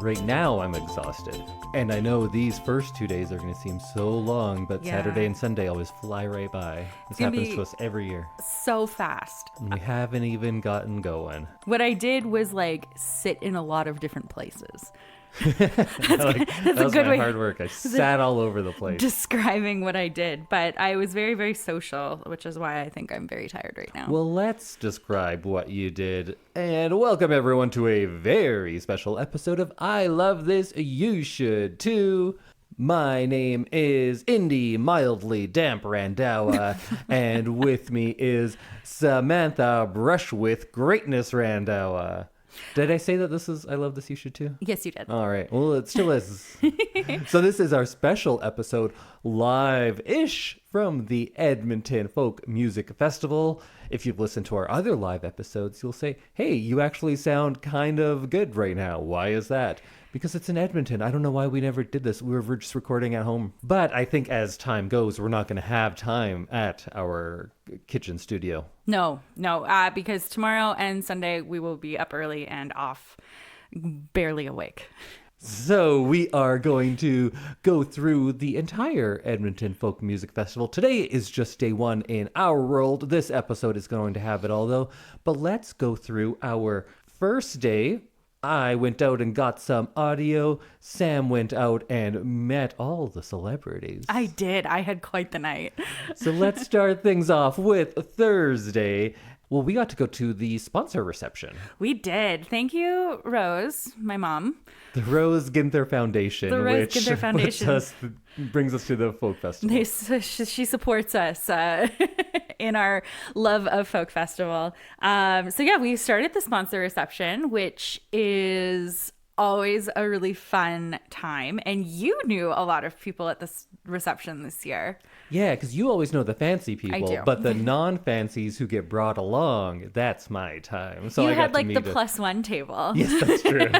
right now I'm exhausted. And I know these first 2 days are going to seem so long, but Saturday and Sunday always fly right by. This happens to us every year. So fast. And we haven't even gotten going. What I did was like sit in a lot of different places. That was my hard work. I sat all over the place. Describing what I did, but I was very, very social, which is why I think I'm very tired right now. Well, let's describe what you did. And welcome everyone to a very special episode of I Love This, You Should Too. My name is Indy, mildly damp Randhawa, and with me is Samantha, brush with greatness Randhawa. Did I say that this is I Love This, You Should Too? Yes, you did. All right. Well, it still is. So this is our special episode, live-ish from the Edmonton Folk Music Festival. If you've listened to our other live episodes, you'll say, hey, you actually sound kind of good right now. Why is that? Because it's in Edmonton. I don't know why we never did this. We were just recording at home. But I think as time goes, we're not going to have time at our kitchen studio. No, because tomorrow and Sunday we will be up early and off, barely awake. So we are going to go through the entire Edmonton Folk Music Festival. Today is just day one in our world. This episode is going to have it all, though. But let's go through our first day. I went out and got some audio. Sam went out and met all the celebrities. I did. I had quite the night. So let's start things off with Thursday. Well, we got to go to the sponsor reception. We did. Thank you, Rose, my mom. The Rose Ginther Foundation, brings us to the folk festival. She supports us in our love of folk festival. We started the sponsor reception, which is always a really fun time. And you knew a lot of people at this reception this year. Yeah, because you always know the fancy people, I do. But the non-fancies who get brought along, that's my time. So you had like the +1 table. Yes, that's true.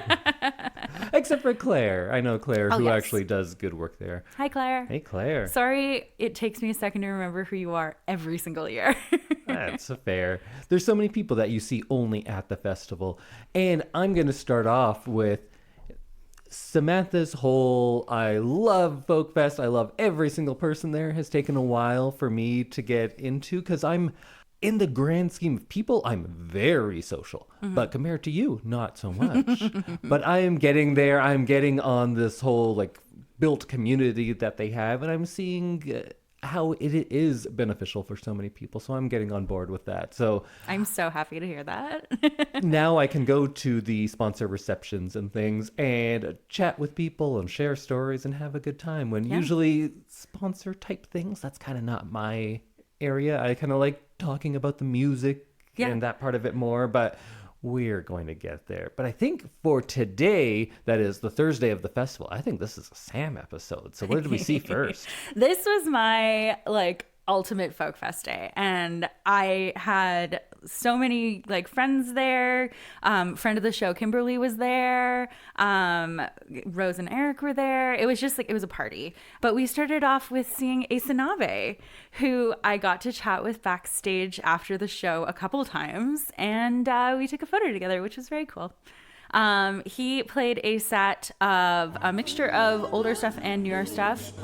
Except for Claire. I know Claire, who actually does good work there. Hi, Claire. Hey, Claire. Sorry, it takes me a second to remember who you are every single year. That's fair. There's so many people that you see only at the festival. And I'm going to start off with Samantha's whole I love Folk Fest. I love every single person there has taken a while for me to get into because I'm, in the grand scheme of people, I'm very social. Mm-hmm. But compared to you, not so much. But I am getting there. I'm getting on this whole like built community that they have. And I'm seeing how it is beneficial for so many people. So I'm getting on board with that. So I'm so happy to hear that. Now I can go to the sponsor receptions and things and chat with people and share stories and have a good time when usually sponsor type things, that's kind of not my area. I kind of like talking about the music and that part of it more, but we're going to get there. But I think for today, that is the Thursday of the festival, I think this is a Sam episode. So what did we see first? This was my ultimate folk fest day, and I had so many friends there. Friend of the show Kimberly was there. Rose and Eric were there. It was just it was a party. But we started off with seeing Aysanabee, who I got to chat with backstage after the show a couple times, and we took a photo together, which was very cool. He played a set of a mixture of older stuff and newer stuff.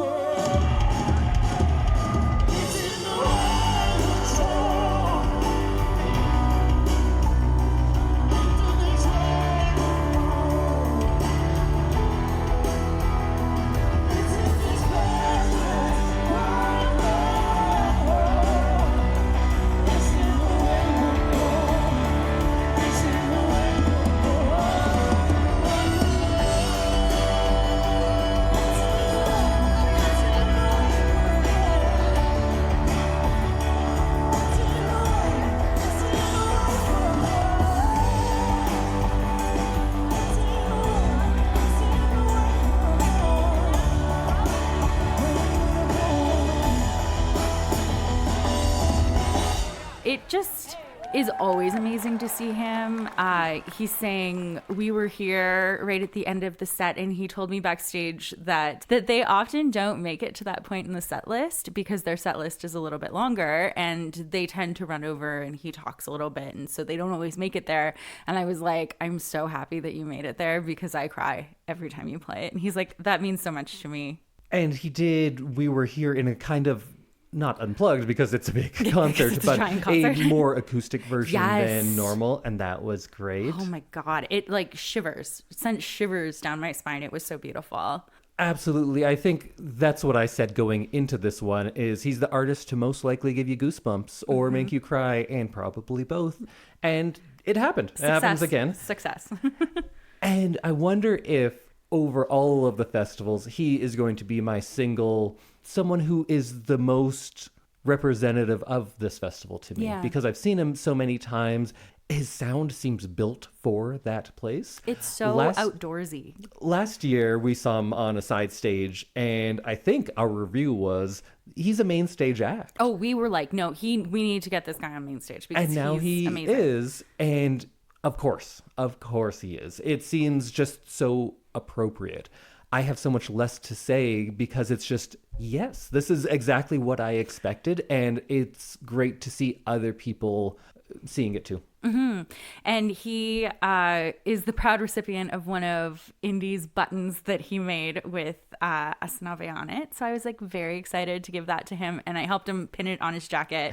is always amazing to see him. He sang "We Were Here" right at the end of the set, and he told me backstage that they often don't make it to that point in the set list because their set list is a little bit longer, and they tend to run over, and he talks a little bit, and so they don't always make it there. And I was like, I'm so happy that you made it there because I cry every time you play it. And he's like, that means so much to me. And he did "We Were Here" in a kind of, not unplugged because it's a big concert, it's but a more acoustic version Yes. than normal, and that was great. Oh my God. It like shivers, sent shivers down my spine. It was so beautiful. Absolutely. I think that's what I said going into this one is he's the artist to most likely give you goosebumps or make you cry, and probably both. And it happened. It happens again. Success. And I wonder if over all of the festivals, he is going to be my someone who is the most representative of this festival to me. Yeah. Because I've seen him so many times. His sound seems built for that place. It's so outdoorsy. Last year, we saw him on a side stage, and I think our review was, he's a main stage act. Oh, we were like, no, we need to get this guy on main stage because And now he's he amazing. is, and of course he is. It seems just so appropriate. I have so much less to say because it's just, yes, this is exactly what I expected, and it's great to see other people seeing it too. Mm-hmm. And he is the proud recipient of one of Indy's buttons that he made with Aysanabee on it. So I was like very excited to give that to him, and I helped him pin it on his jacket.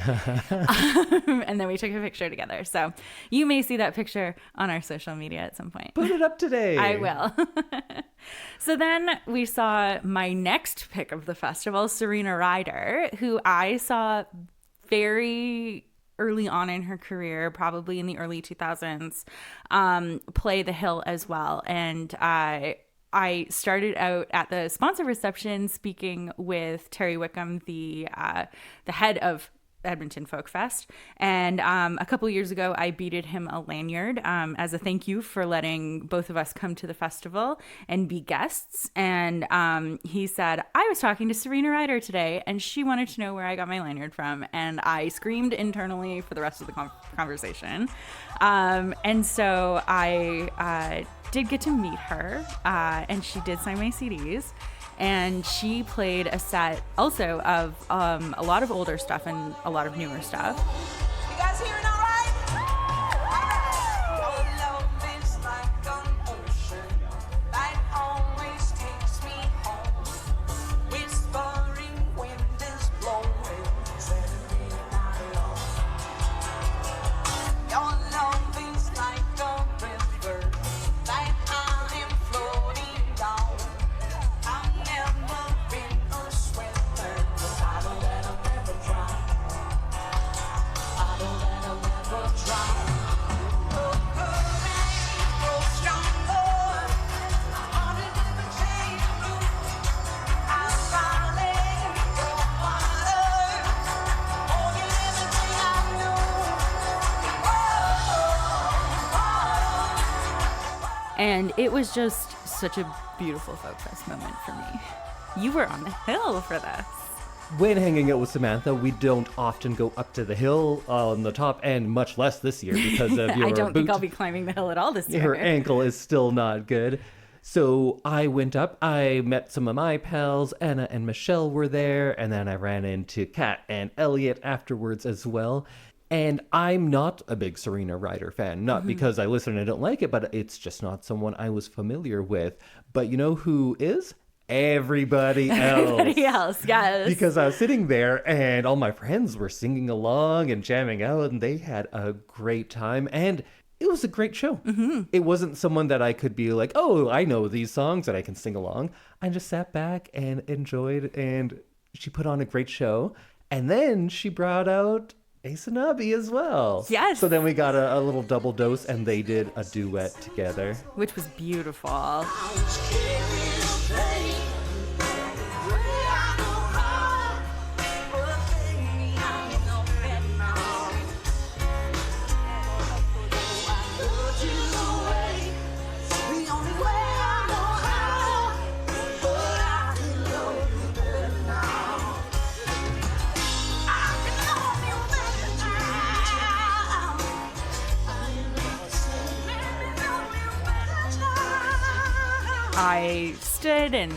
And then we took a picture together. So you may see that picture on our social media at some point. Put it up today. I will. So then we saw my next pick of the festival, Serena Ryder, who I saw very early on in her career, probably in the early 2000s, play the Hill as well. And I started out at the sponsor reception speaking with Terry Wickham, the head of Edmonton Folk Fest. And a couple years ago, I beaded him a lanyard as a thank you for letting both of us come to the festival and be guests. And he said, I was talking to Serena Ryder today, and she wanted to know where I got my lanyard from. And I screamed internally for the rest of the conversation. And so I did get to meet her, and she did sign my CDs. And she played a set also of a lot of older stuff and a lot of newer stuff. You guys hearing all right? All right. Your love is like an ocean that always takes me home. Whispering wind is blowing, setting me alone. Your love is like a river that I am floating down. I've never been a swimmer, 'cause I don't let 'em ever drown. I don't let 'em ever drown. The current grows stronger. My heart is never changing. I'm falling for water. Oh, you everything I knew. And it was just such a beautiful Folk Fest moment for me. You were on the hill for this. When hanging out with Samantha, we don't often go up to the hill on the top end, much less this year because of your I don't think boot. I'll be climbing the hill at all this year. Her ankle is still not good. So I went up, I met some of my pals, Anna and Michelle were there, and then I ran into Kat and Elliot afterwards as well. And I'm not a big Serena Ryder fan, not because I listen and I don't like it, but it's just not someone I was familiar with. But you know who is? Everybody else. Everybody else, yes. Because I was sitting there and all my friends were singing along and jamming out, and they had a great time. And it was a great show. It wasn't someone that I could be like, oh, I know these songs and I can sing along. I just sat back and enjoyed, and she put on a great show. And then she brought out Aysanabee as well. Yes. So then we got a little double dose, and they did a duet together. Which was beautiful. I stood and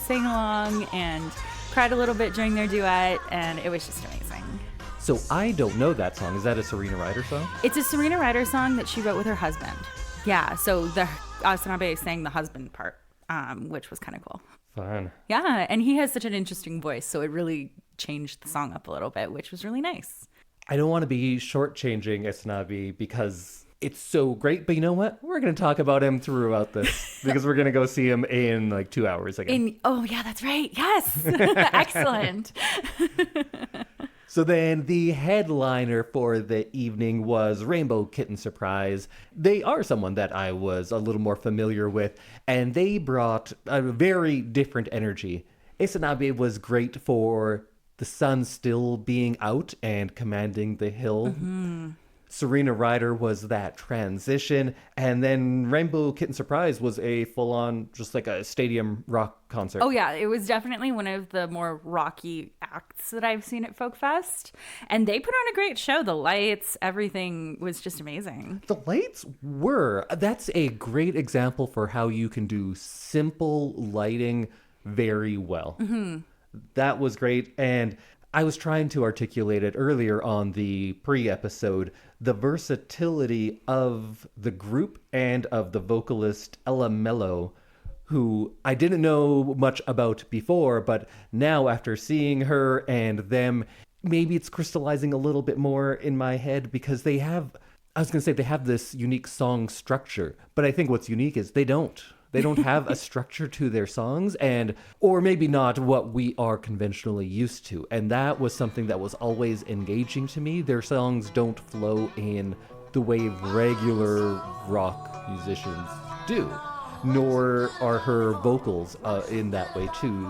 sang along and cried a little bit during their duet, and it was just amazing. So I don't know that song. Is that a Serena Ryder song? It's a Serena Ryder song that she wrote with her husband. Yeah, so the Aysanabee sang the husband part, which was kind of cool. Fun. Yeah, and he has such an interesting voice, so it really changed the song up a little bit, which was really nice. I don't want to be shortchanging Aysanabee because it's so great, but you know what? We're going to talk about him throughout this because we're going to go see him in like 2 hours again. Oh, yeah, that's right. Yes. Excellent. So then the headliner for the evening was Rainbow Kitten Surprise. They are someone that I was a little more familiar with, and they brought a very different energy. Aysanabee was great for the sun still being out and commanding the hill. Mm-hmm. Serena Ryder was that transition, and then Rainbow Kitten Surprise was a full-on, just like a stadium rock concert. Oh yeah, it was definitely one of the more rocky acts that I've seen at Folk Fest, and they put on a great show. The lights, everything was just amazing. The lights were. That's a great example for how you can do simple lighting very well. Mm-hmm. That was great, and I was trying to articulate it earlier on the pre-episode, the versatility of the group and of the vocalist Ella Mello, who I didn't know much about before, but now after seeing her and them, maybe it's crystallizing a little bit more in my head because they have this unique song structure, but I think what's unique is they don't have a structure to their songs, or maybe not what we are conventionally used to. And that was something that was always engaging to me. Their songs don't flow in the way regular rock musicians do, nor are her vocals in that way too.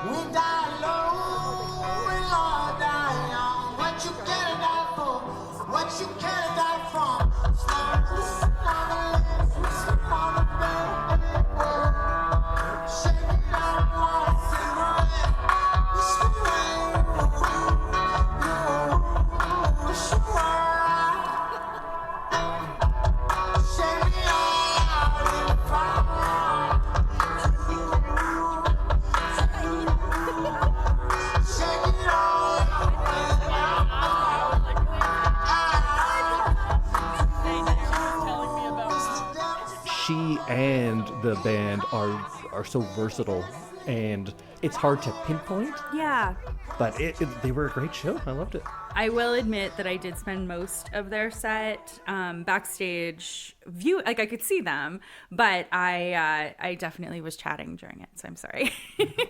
We die low, we all die young. What you gonna die for? What you gonna die from? She and the band are so versatile, and it's hard to pinpoint, Yeah. but they were a great show. I loved it. I will admit that I did spend most of their set backstage view. Like I could see them, but I definitely was chatting during it. So I'm sorry.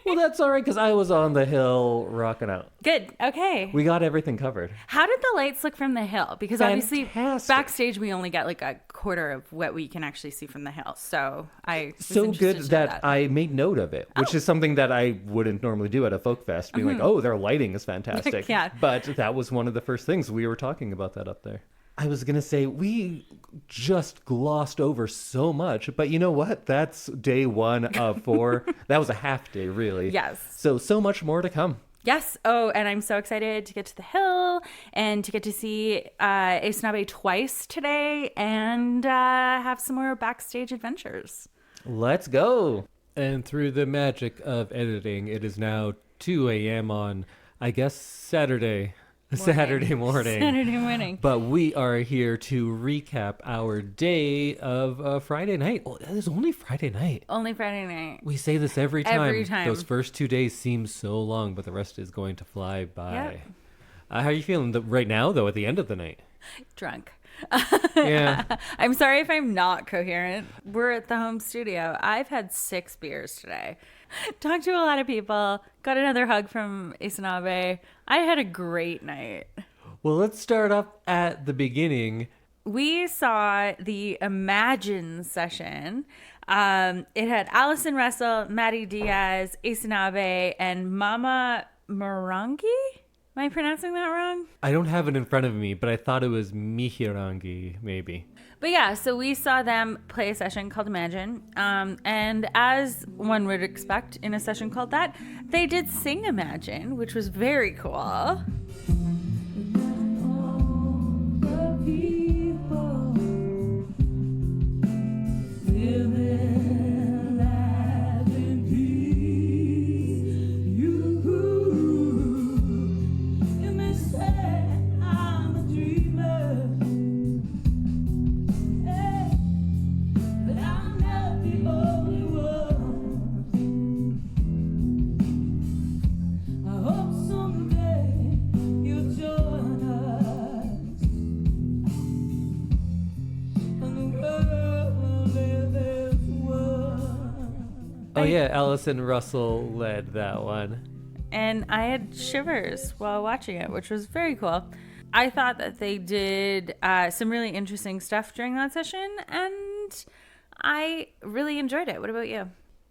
Well, that's all right because I was on the hill rocking out. Good. Okay. We got everything covered. How did the lights look from the hill? Because obviously Fantastic. backstage we only get like a quarter of what we can actually see from the hill. So I was So interested good to know that I made note of it, which is something that I wouldn't normally do at a folk fest, being like, oh, their lighting is fantastic. Yeah. But that was one of the first things we were talking about that up there. I was going to say, we just glossed over so much, but you know what? That's day 1 of 4. That was a half day, really. Yes. So much more to come. Yes. Oh, and I'm so excited to get to the hill and to get to see Aysanabee twice today and have some more backstage adventures. Let's go. And through the magic of editing, it is now 2 a.m. on, I guess, Saturday morning. But we are here to recap our day of Friday night. Oh, that is only Friday night. Only Friday night. We say this every time. Every time. Those first 2 days seem so long, but the rest is going to fly by. Yep. How are you feeling right now, though, at the end of the night? Drunk. Yeah. I'm sorry if I'm not coherent. We're at the home studio. I've had 6 beers today. Talked to a lot of people. Got another hug from Aysanabee. I had a great night. Well, let's start up at the beginning. We saw the Imagine session. It had Allison Russell, Maddie Diaz, Aysanabee, and Mama Morangi? Am I pronouncing that wrong? I don't have it in front of me, but I thought it was Mihirangi, maybe. But yeah, so we saw them play a session called Imagine. And as one would expect in a session called that, they did sing Imagine, which was very cool. Oh yeah, Allison Russell led that one. And I had shivers while watching it, which was very cool. I thought that they did some really interesting stuff during that session, and I really enjoyed it. What about you?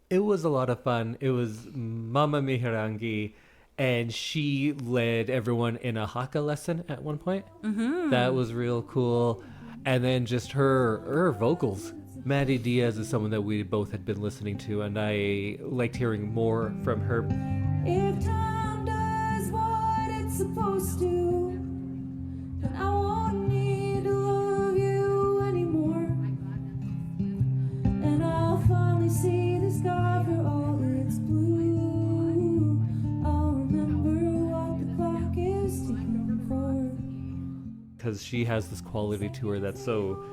It was a lot of fun. It was Mama Mihirangi, and she led everyone in a haka lesson at one point. Mm-hmm. That was real cool. And then just her vocals. Maddie Diaz is someone that we both had been listening to, and I liked hearing more from her. If time does what it's supposed to, then I won't need to love you anymore. And I'll finally see the sky for all its blue. I'll remember what the clock is ticking for. Because she has this quality to her that's so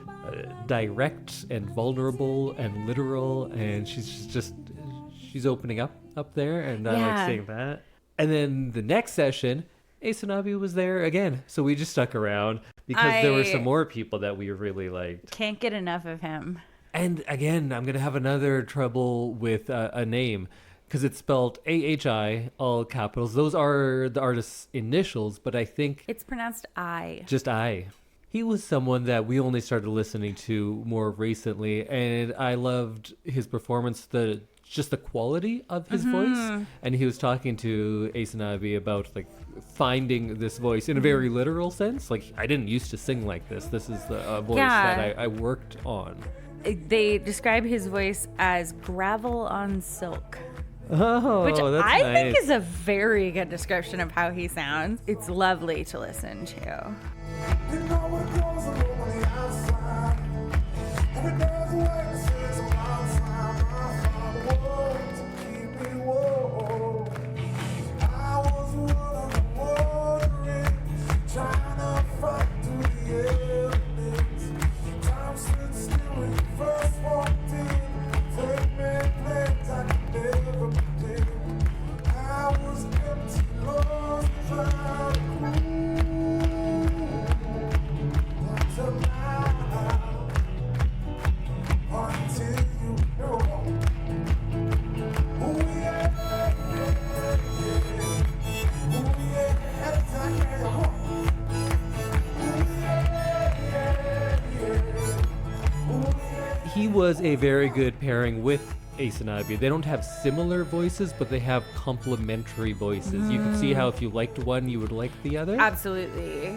direct and vulnerable and literal, and she's opening up there, and I like seeing that. And then the next session, Aysanabee was there again, so we just stuck around because there were some more people that we really liked. Can't get enough of him. And again, I'm gonna have another trouble with a name because it's spelled AHI, all capitals. Those are the artist's initials, but I think It's pronounced I. just I. He was someone that we only started listening to more recently, and I loved his performance, just the quality of his voice. And he was talking to Aysanabee about like finding this voice in a very literal sense. Like, I didn't used to sing like this. This is the voice that I worked on. They describe his voice as gravel on silk. Oh, Which that's I nice. think is a very good description of how he sounds. It's lovely to listen to. You know what goes on the outside. Every day's away, it's about time I found a word to keep me warm. I was wondering, trying to fight through the elements. Time stood still when you first walked in. Take me plans I could never predict. I was empty, lost, trying to He was a very good pairing with Aysanabee. They don't have similar voices, but they have complementary voices. You can see how if you liked one, you would like the other. Absolutely.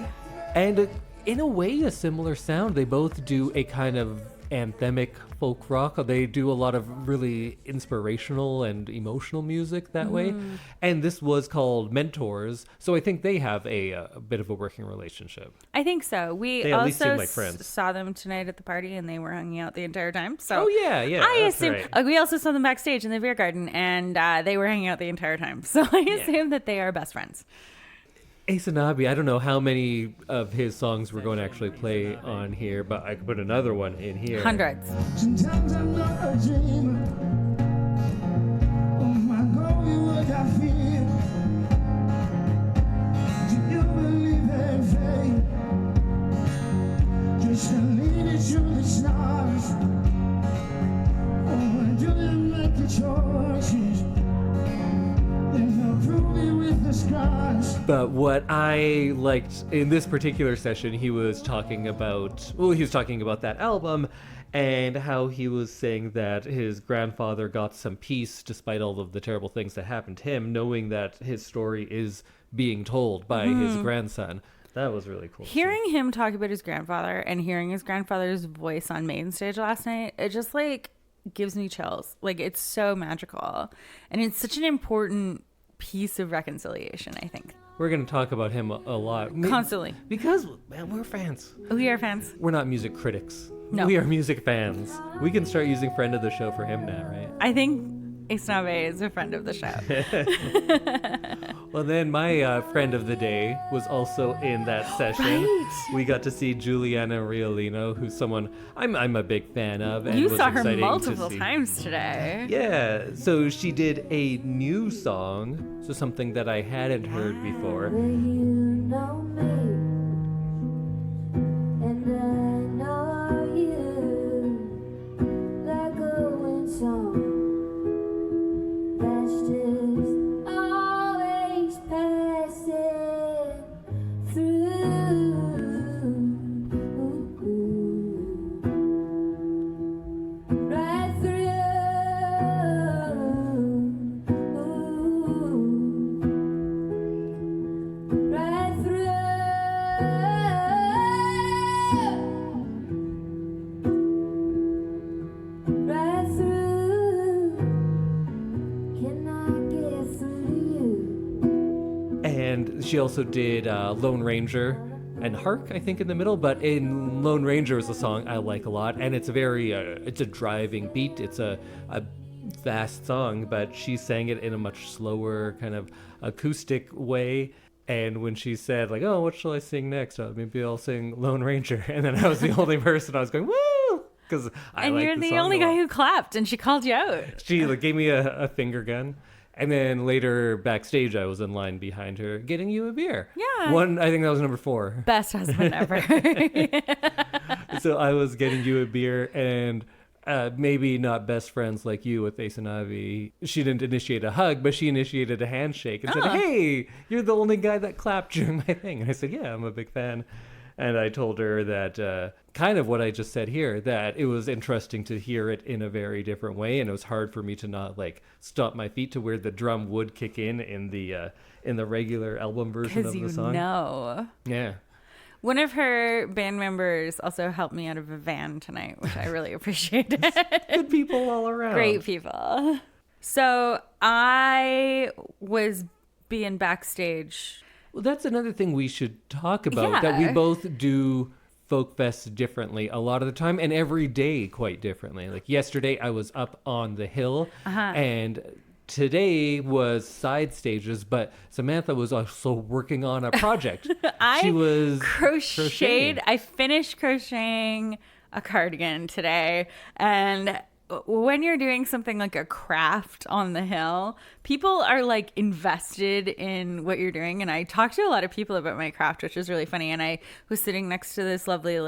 And in a way, a similar sound. They both do a kind of anthemic folk rock. They do a lot of really inspirational and emotional music that way. And this was called Mentors, so I think they have a bit of a working relationship. I think so. We They at least also seem like friends. saw them tonight at the party, and they were hanging out the entire time. So Oh yeah, yeah. I that's assume right. we also saw them backstage in the beer garden, and they were hanging out the entire time. So I assume that they are best friends. Aysanabee, I don't know how many of his songs we're going to actually play on here, but I could put another one in here. Hundreds. Sometimes I'm not a dreamer. Oh my God, what I feel. Do you believe in fate? Just a lead it to the stars. Oh, do you make the choices? Then you'll prove it with the scars. But what I liked in this particular session, he was talking about that album and how he was saying that his grandfather got some peace despite all of the terrible things that happened to him, knowing that his story is being told by his grandson. That was really cool. Hearing him talk about his grandfather and hearing his grandfather's voice on main stage last night, it just like gives me chills. Like, it's so magical. And it's such an important piece of reconciliation, I think. We're going to talk about him a lot. Constantly. Because, man, we're fans. We are fans. We're not music critics. No. We are music fans. We can start using friend of the show for him now, right? I think Aysanabee is a friend of the show. Well, then my friend of the day was also in that session. Right. We got to see Julianna Riolino, who's someone I'm a big fan of. And You was saw her exciting to multiple see. times today. Yeah, so she did a new song, so something that I hadn't heard before. You know me, and I know you, like a wind song just always passing through. Right through. Right through. Right through. Can I get through to you? And she also did Lone Ranger and Hark, I think, in the middle. But in Lone Ranger is a song I like a lot, and it's a very it's a driving beat. It's a fast song, but she sang it in a much slower kind of acoustic way. And when she said like, "Oh, what shall I sing next? Maybe I'll sing Lone Ranger," and then I was the only person I was going, "Woo!" Because I And like you're the the song only a lot. guy who clapped, and she called you out. She like gave me a finger gun, and then later backstage I was in line behind her getting you a beer. Yeah. I think that was number 4. Best husband ever. So I was getting you a beer, and maybe not best friends like you with Aysanabee. She didn't initiate a hug, but she initiated a handshake and said, "Hey, you're the only guy that clapped during my thing." And I said, "Yeah, I'm a big fan." And I told her that kind of what I just said here, that it was interesting to hear it in a very different way, and it was hard for me to not like stop my feet to where the drum would kick in the regular album version Because of you the song. know. Yeah. One of her band members also helped me out of a van tonight, which I really appreciated. Good people all around. Great people. So I was being backstage. Well, that's another thing we should talk about, that we Yeah. both do folk fest differently a lot of the time, and every day quite differently. Like yesterday I was up on the hill, and today was side stages, but Samantha was also working on a project. She was crocheted. I finished crocheting a cardigan today, and when you're doing something like a craft on the hill, people are like invested in what you're doing. And I talked to a lot of people about my craft, which is really funny. And I was sitting next to this lovely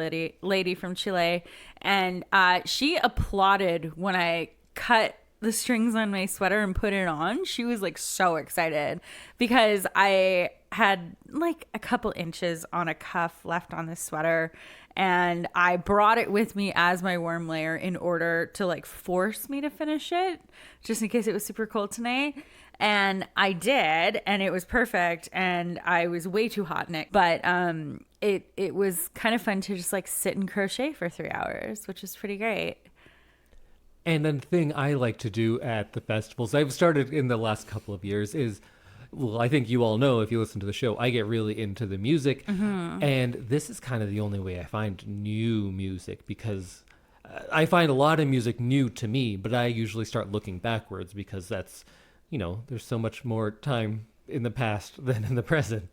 lady from Chile, and she applauded when I cut the strings on my sweater and put it on. She was like so excited because I had like a couple inches on a cuff left on this sweater, and I brought it with me as my warm layer in order to like force me to finish it just in case it was super cold tonight. And I did, and it was perfect, and I was way too hot in it, but it was kind of fun to just like sit and crochet for 3 hours, which is pretty great. And then the thing I like to do at the festivals, I've started in the last couple of years, is, well, I think you all know if you listen to the show, I get really into the music. And this is kind of the only way I find new music, because I find a lot of music new to me, but I usually start looking backwards because that's, there's so much more time in the past than in the present.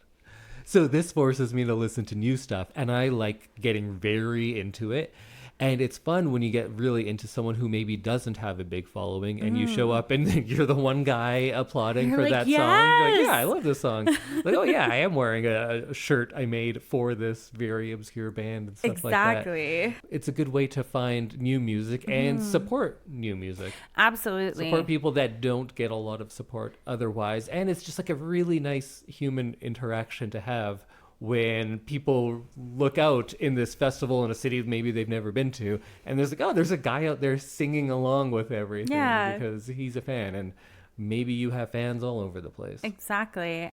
So this forces me to listen to new stuff, and I like getting very into it. And it's fun when you get really into someone who maybe doesn't have a big following, and you show up and you're the one guy applauding You're for like, that song. You're like, "Yes!" yeah, I love this song. Like, oh yeah, I am wearing a shirt I made for this very obscure band and stuff like that. Exactly. It's a good way to find new music and support new music. Absolutely. Support people that don't get a lot of support otherwise. And it's just like a really nice human interaction to have when people look out in this festival in a city maybe they've never been to, and there's like, oh, there's a guy out there singing along with everything because he's a fan, and maybe you have fans all over the place. Exactly.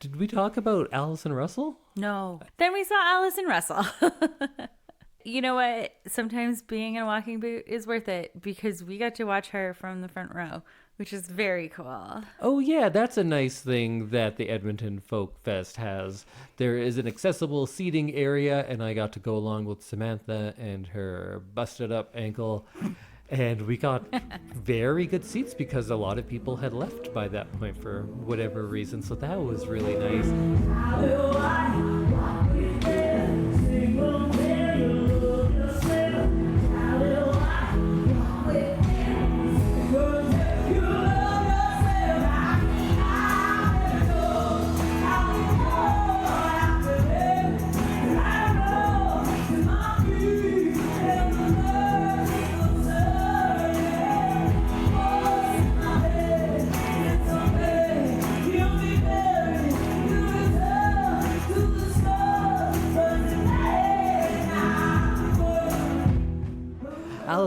Did we talk about Allison Russell? No. Then we saw Allison Russell. You know what? Sometimes being in a walking boot is worth it because we got to watch her from the front row, which is very cool. Oh yeah, that's a nice thing that the Edmonton Folk Fest has. There is an accessible seating area, and I got to go along with Samantha and her busted up ankle. And we got very good seats because a lot of people had left by that point for whatever reason. So that was really nice.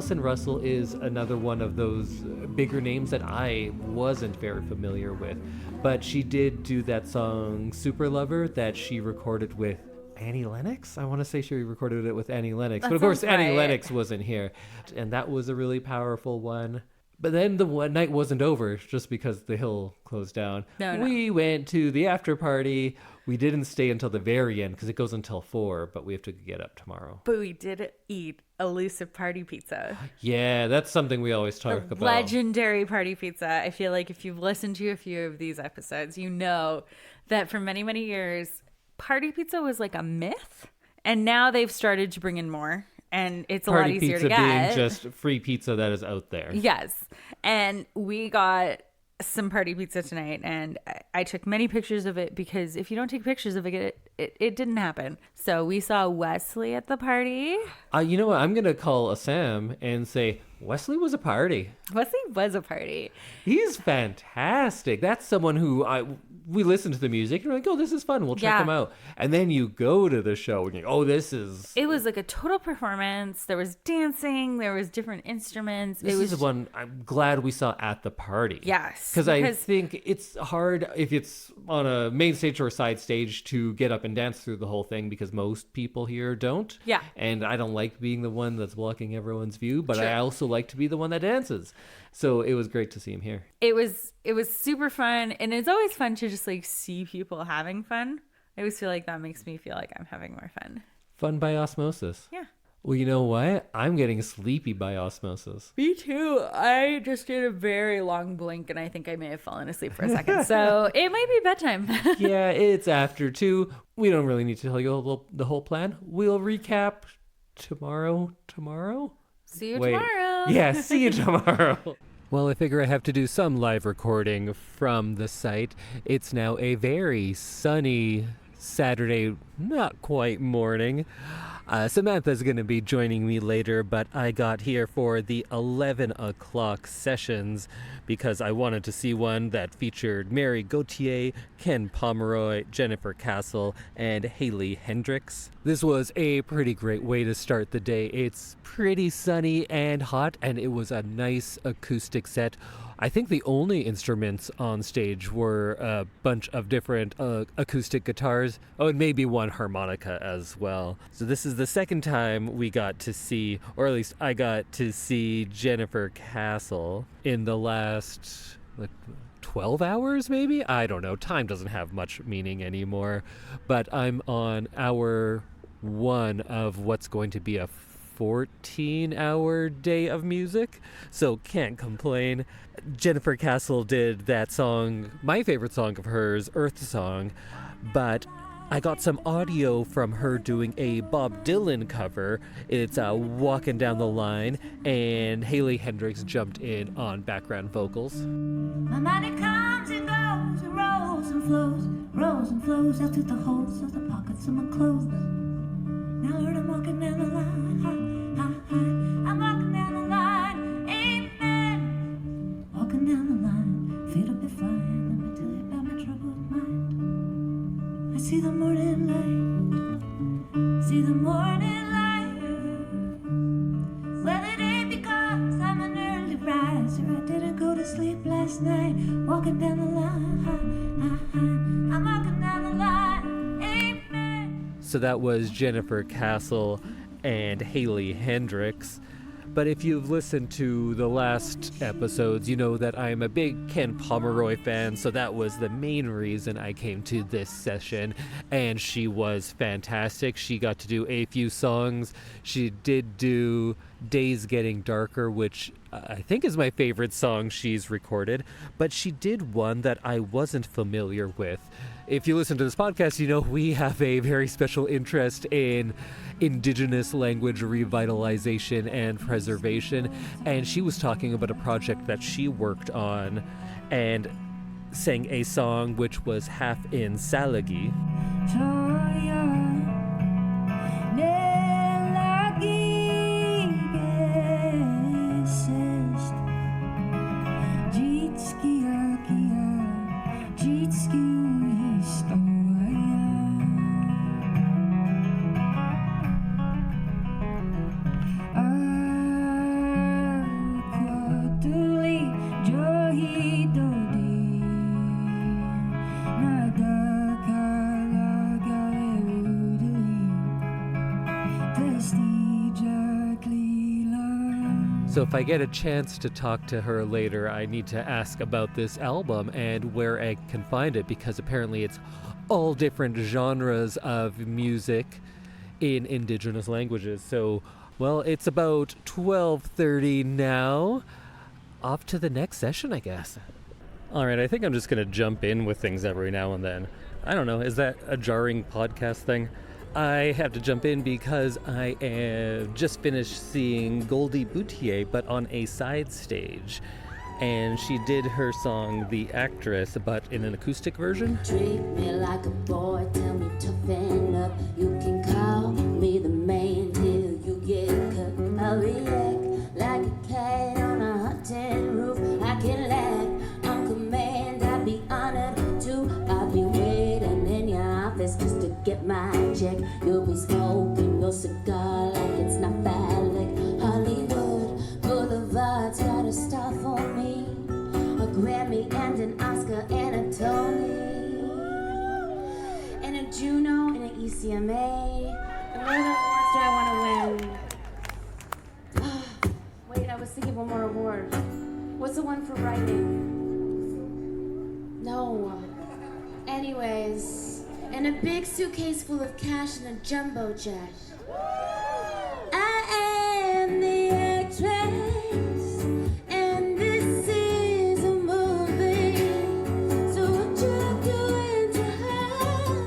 Allison Russell is another one of those bigger names that I wasn't very familiar with, but she did do that song Super Lover that she recorded with Annie Lennox. I want to say she recorded it with Annie Lennox, but of course sounds Annie right. Lennox wasn't here, and that was a really powerful one. But then the one night wasn't over just because the hill closed down. No. We went to the after party. We didn't stay until the very end because it goes until 4, but we have to get up tomorrow. But we did eat elusive party pizza. Yeah, that's something we always talk about. Legendary party pizza. I feel like if you've listened to a few of these episodes, you know that for many, many years, party pizza was like a myth. And now they've started to bring in more. And it's a lot Party easier pizza to get. being just free pizza that is out there. Yes. And we got some party pizza tonight, and I took many pictures of it because if you don't take pictures of it, it didn't happen. So we saw Wesley at the party. You know what? I'm going to call a Sam and say, Wesley was a party. Wesley was a party. He's fantastic. That's someone who we listen to the music and we're like, oh, this is fun. We'll check Yeah. him out. And then you go to the show and you're like, oh, this is... It was like a total performance. There was dancing. There was different instruments. This it was is one I'm glad we saw at the party. Yes, Because I because- think it's hard if it's on a main stage or a side stage to get up and dance through the whole thing because most people here don't. Yeah. And I don't like being the one that's blocking everyone's view, but Sure. I also like to be the one that dances. So it was great to see him here. It was super fun, and it's always fun to just like see people having fun. I always feel like that makes me feel like I'm having more fun. Fun by osmosis. Yeah. Well, you know what? I'm getting sleepy by osmosis. Me too. I just did a very long blink, and I think I may have fallen asleep for a second. So it might be bedtime. Yeah, it's after 2. We don't really need to tell you the whole plan. We'll recap tomorrow. See you Wait. tomorrow. Yeah, see you tomorrow. Well, I figure I have to do some live recording from the site. It's now a very sunny Saturday, not quite morning. Samantha's going to be joining me later, but I got here for the 11 o'clock sessions because I wanted to see one that featured Mary Gauthier, Ken Pomeroy, Jennifer Castle, and Haley Hendricks. This was a pretty great way to start the day. It's pretty sunny and hot, and it was a nice acoustic set. I think the only instruments on stage were a bunch of different acoustic guitars. Oh, and maybe one harmonica as well. So this is the second time we got to see, or at least I got to see Jennifer Castle in the last 12 hours maybe? I don't know. Time doesn't have much meaning anymore. But I'm on hour 1 of what's going to be a 14-hour day of music, so can't complain. Jennifer Castle did that song, my favorite song of hers, Earth Song, but I got some audio from her doing a Bob Dylan cover. It's Walking Down the Line, and Haley Hendricks jumped in on background vocals. My money comes and goes and rolls and flows out through the holes of the pockets of my clothes. Now Lord, I'm walking down the line, I'm walking down the line, amen. Walking down the line, feet will be flying. Let me tell you about my troubled mind. I see the morning light, see the morning light. Well, it ain't because I'm an early riser. I didn't go to sleep last night. Walking down the line, I'm walking down the line, amen. So that was Jennifer Castle and Haley Hendricks. But if you've listened to the last episodes, you know that I'm a big Ken Pomeroy fan, so that was the main reason I came to this session. And she was fantastic. She got to do a few songs. She did do Days Getting Darker, which I think is my favorite song she's recorded. But she did one that I wasn't familiar with. If you listen to this podcast, you know we have a very special interest in Indigenous language revitalization and preservation, and she was talking about a project that she worked on and sang a song which was half in Salagi. So if I get a chance to talk to her later, I need to ask about this album and where I can find it, because apparently it's all different genres of music in indigenous languages. So, well, it's about 12:30 now. Off to the next session, I guess. All right, I think I'm just going to jump in with things every now and then. I don't know, is that a jarring podcast thing? I have to jump in because I just finished seeing Goldie Boutier, but on a side stage. And she did her song The Actress, but in an acoustic version. Treat me like a boy, tell me toughen up. You can call me the man till you get cut. I'll react like a cat on a hot tin roof. I can laugh on command, I'd be honored to. I'll be waiting in your office just to get my check. You'll be smoking your cigar like it's not valid. Hollywood Boulevard's got a star for me, a Grammy and an Oscar and a Tony, and a Juno and an ECMA. And what other awards do I want to win? Wait, I was thinking one more award. What's the one for writing? No. Anyways, and a big suitcase full of cash and a jumbo jet. I am the actress, and this is a movie. So what you're doing to her,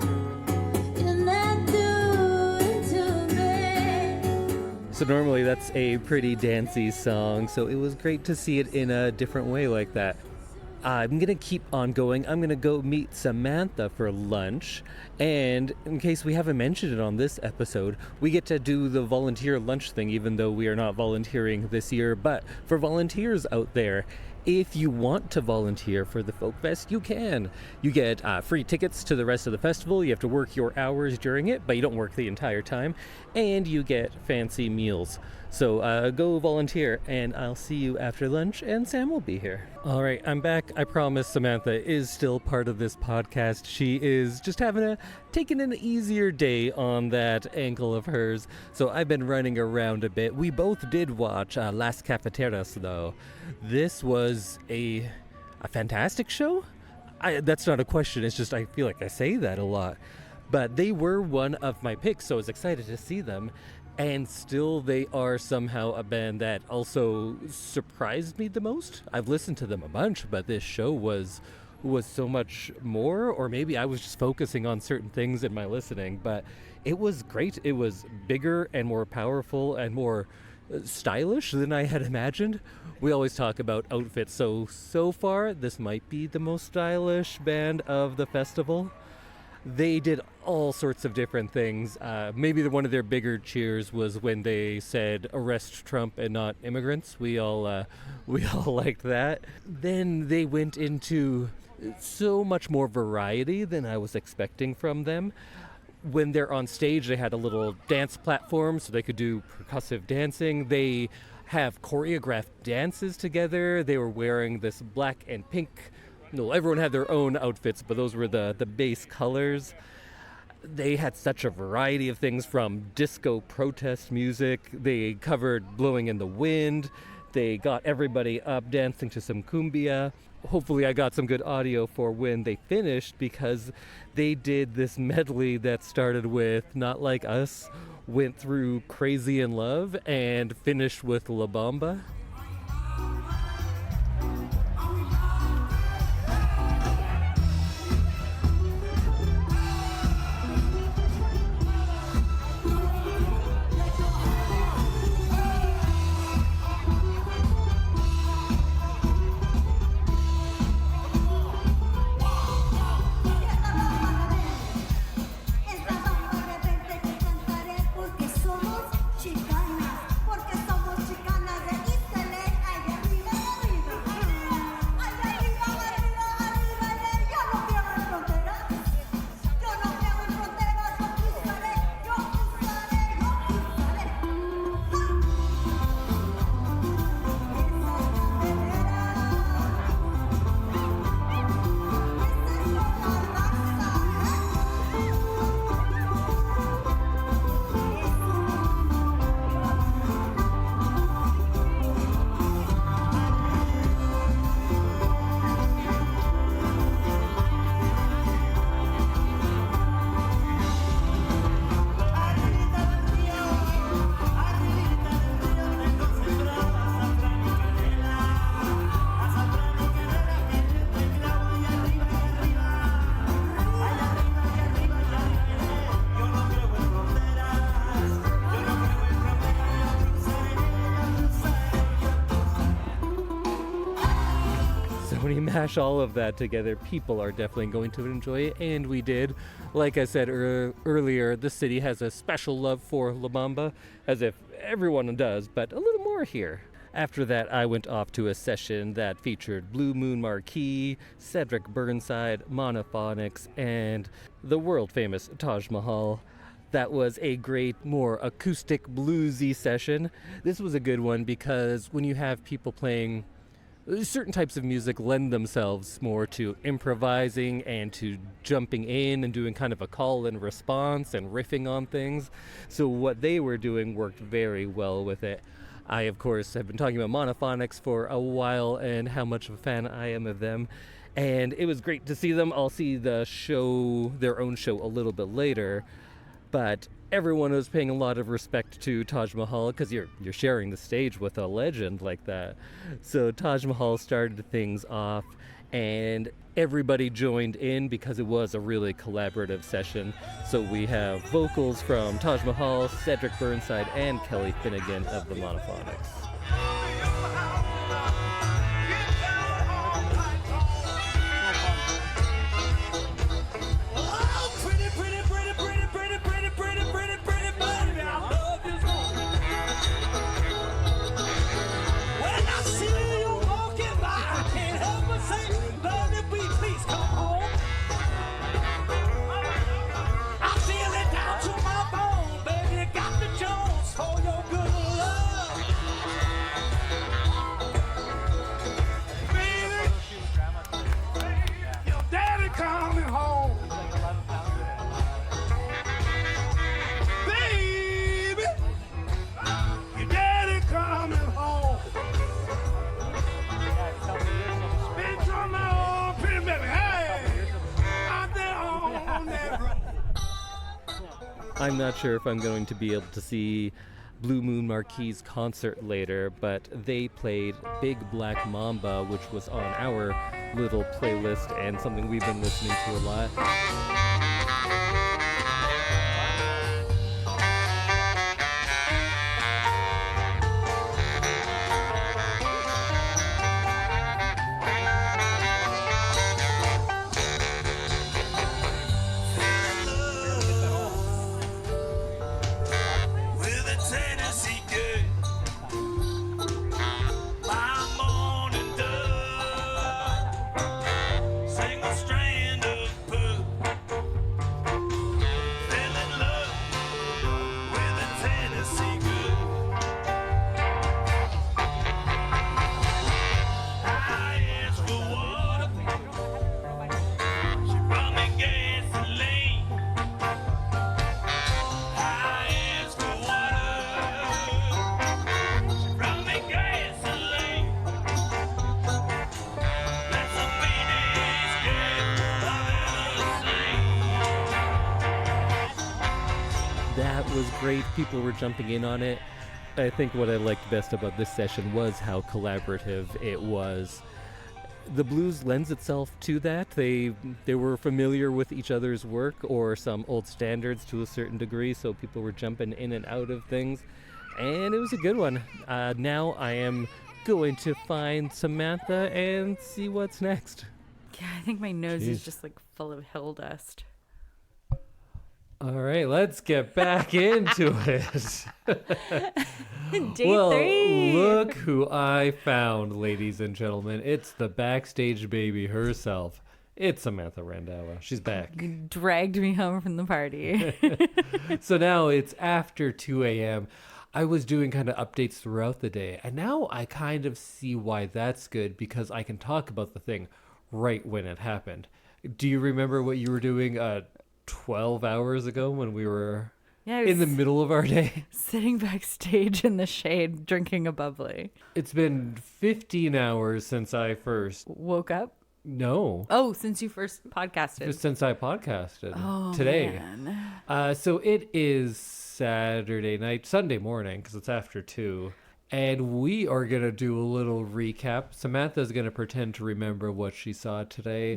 you're not doing to me. So normally that's a pretty dancey song, so it was great to see it in a different way like that. I'm going to keep on going. I'm going to go meet Samantha for lunch. And in case we haven't mentioned it on this episode, we get to do the volunteer lunch thing, even though we are not volunteering this year. But for volunteers out there, if you want to volunteer for the Folk Fest, you can. You get free tickets to the rest of the festival. You have to work your hours during it, but you don't work the entire time. And you get fancy meals. So go volunteer, and I'll see you after lunch, and Sam will be here. All right, I'm back. I promise Samantha is still part of this podcast. She is just taking an easier day on that ankle of hers. So I've been running around a bit. We both did watch Las Cafeteras, though. This was a fantastic show. That's not a question. It's just I feel like I say that a lot. But they were one of my picks, so I was excited to see them. And still, they are somehow a band that also surprised me the most. I've listened to them a bunch, but this show was so much more, or maybe I was just focusing on certain things in my listening, but it was great. It was bigger and more powerful and more stylish than I had imagined. We always talk about outfits, so far, this might be the most stylish band of the festival. They did all sorts of different things. Maybe one of their bigger cheers was when they said "arrest Trump" and not immigrants. We all liked that. Then they went into so much more variety than I was expecting from them. When they're on stage, they had a little dance platform so they could do percussive dancing. They have choreographed dances together. They were wearing this black and pink. No, everyone had their own outfits, but those were the base colors. They had such a variety of things, from disco protest music. They covered Blowing in the Wind. They got everybody up dancing to some cumbia. Hopefully I got some good audio for when they finished, because they did this medley that started with Not Like Us, went through Crazy in Love, and finished with La Bamba. Porque somos chicanas de mash all of that together, people are definitely going to enjoy it, and we did. Like I said earlier, the city has a special love for La Bamba, as if everyone does, but a little more here. After that, I went off to a session that featured Blue Moon Marquee, Cedric Burnside, Monophonics, and the world-famous Taj Mahal. That was a great, more acoustic, bluesy session. This was a good one because when you have people playing, certain types of music lend themselves more to improvising and to jumping in and doing kind of a call and response and riffing on things. So what they were doing worked very well with it. I, of course, have been talking about Monophonics for a while and how much of a fan I am of them. And it was great to see them. I'll see the show, their own show, a little bit later. But everyone was paying a lot of respect to Taj Mahal because you're sharing the stage with a legend like that. So Taj Mahal started things off, and everybody joined in because it was a really collaborative session. So we have vocals from Taj Mahal, Cedric Burnside, and Kelly Finnegan of the Monophonics. I'm not sure if I'm going to be able to see Blue Moon Marquee's concert later, but they played Big Black Mamba, which was on our little playlist and something we've been listening to a lot. Was great. People were jumping in on it. I think what I liked best about this session was how collaborative it was. The blues lends itself to that. They were familiar with each other's work or some old standards to a certain degree, so people were jumping in and out of things, and it was a good one. Now I am going to find Samantha and see what's next. Yeah, I think my nose is just like full of hill dust. All right, let's get back into it. Day well, 3. Look who I found, ladies and gentlemen. It's the backstage baby herself. It's Samantha Randhawa. She's back. You dragged me home from the party. So now it's after 2 a.m. I was doing kind of updates throughout the day, and now I kind of see why that's good, because I can talk about the thing right when it happened. Do you remember what you were doing 12 hours ago when we were in the middle of our day? Sitting backstage in the shade, drinking a bubbly. It's been 15 hours since I first... Woke up? No. Oh, since you first podcasted. Since I podcasted. Oh, today. Man. So it is Sunday morning, because it's after 2. And we are going to do a little recap. Samantha's going to pretend to remember what she saw today.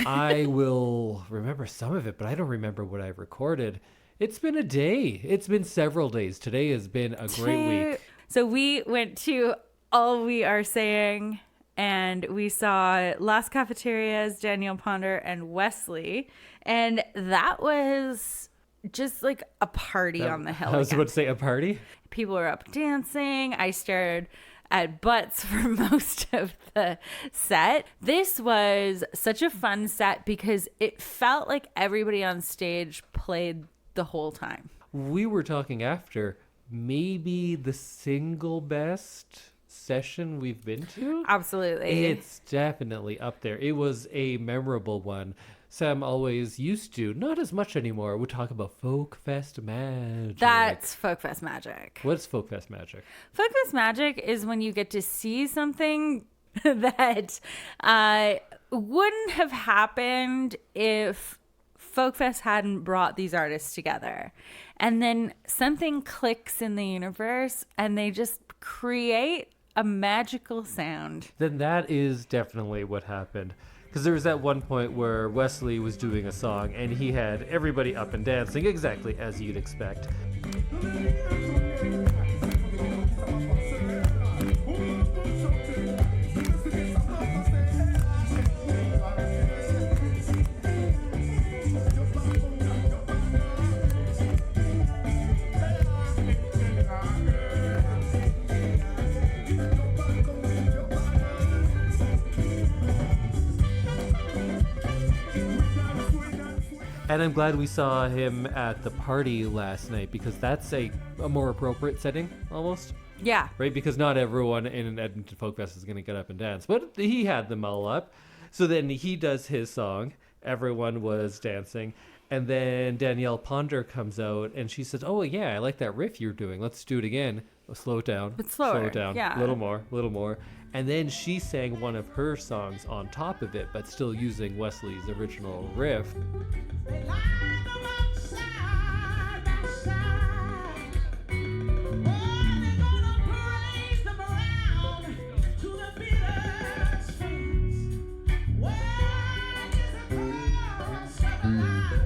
I will remember some of it, but I don't remember what I recorded. It's been a day. It's been several days. Today has been a great week. So we went to All We Are Saying and we saw Las Cafeterias, Danielle Ponder, and Wesley. And that was just like a party on the hill. I was again. about to say a party. People were up dancing. I stared at butts for most of the set. This was such a fun set because it felt like everybody on stage played the whole time. We were talking after, maybe the single best session we've been to. Absolutely. It's definitely up there. It was a memorable one. Sam always used to, not as much anymore, would talk about Folk Fest magic. That's Folk Fest magic. What's Folk Fest magic? Folk Fest magic is when you get to see something that wouldn't have happened if Folk Fest hadn't brought these artists together. And then something clicks in the universe and they just create a magical sound. Then that is definitely what happened. Because there was that one point where Wesley was doing a song and he had everybody up and dancing exactly as you'd expect. And I'm glad we saw him at the party last night because that's a more appropriate setting almost, Yeah. right? Because not everyone in an Edmonton Folk Fest is going to get up and dance, but he had them all up. So then he does his song. Everyone was dancing. And then Danielle Ponder comes out and she says, oh, yeah, I like that riff you're doing. Let's do it again. Slow it down. But slower, Slow it down. yeah. A little more. And then she sang one of her songs on top of it, but still using Wesley's original riff. They line them up side by side. Oh, they're gonna parade them around to the beater's feet. Where is the chorus of the life?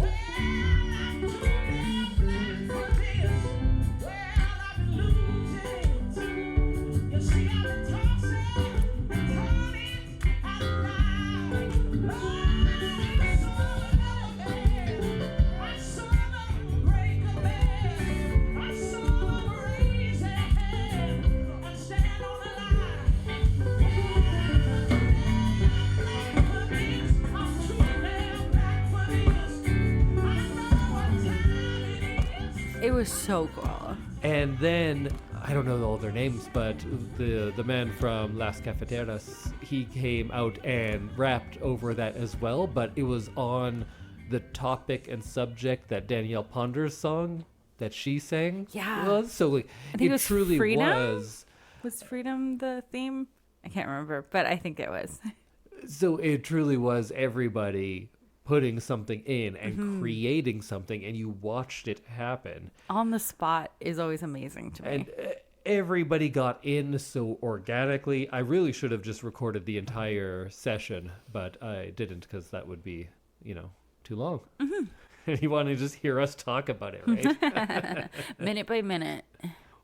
Well, I'm too damn blind for this. Well, I've been losing. You see, I've been tossing and turning and round. I saw them break a bed. I saw them raise their head and stand on the line. I'm too damn back for this. I know what time it is. It was so cool. And then, I don't know all their names, but the man from Las Cafeterias, he came out and rapped over that as well, but it was on the topic and subject that Danielle Ponder's song that she sang Yeah. was. So like, I think it it was truly Freedom? was. Was freedom the theme? I can't remember, but I think it was. So it truly was everybody putting something in and Mm-hmm. creating something, and you watched it happen. On the spot is always amazing to me. And everybody got in so organically. I really should have just recorded the entire session, but I didn't because that would be, too long. Mm-hmm. And you want to just hear us talk about it, right? Minute by minute.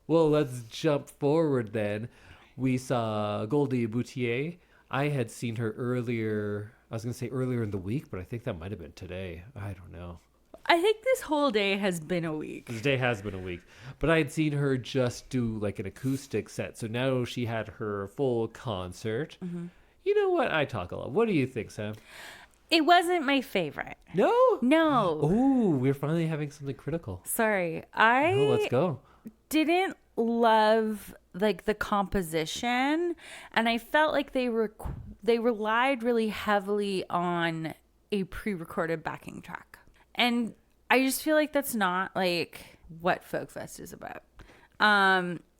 Well, let's jump forward then. We saw Goldie Boutier. I had seen her earlier. I was going to say earlier in the week, but I think that might have been today. I don't know. I think this whole day has been a week. This day has been a week, but I had seen her just do like an acoustic set. So now she had her full concert. Mm-hmm. You know what? I talk a lot. What do you think, Sam? It wasn't my favorite. No? No. Oh, we're finally having something critical. Sorry. Oh, let's go. Didn't love like the composition, and I felt like they relied really heavily on a pre-recorded backing track. And I just feel like that's not like what Folk Fest is about.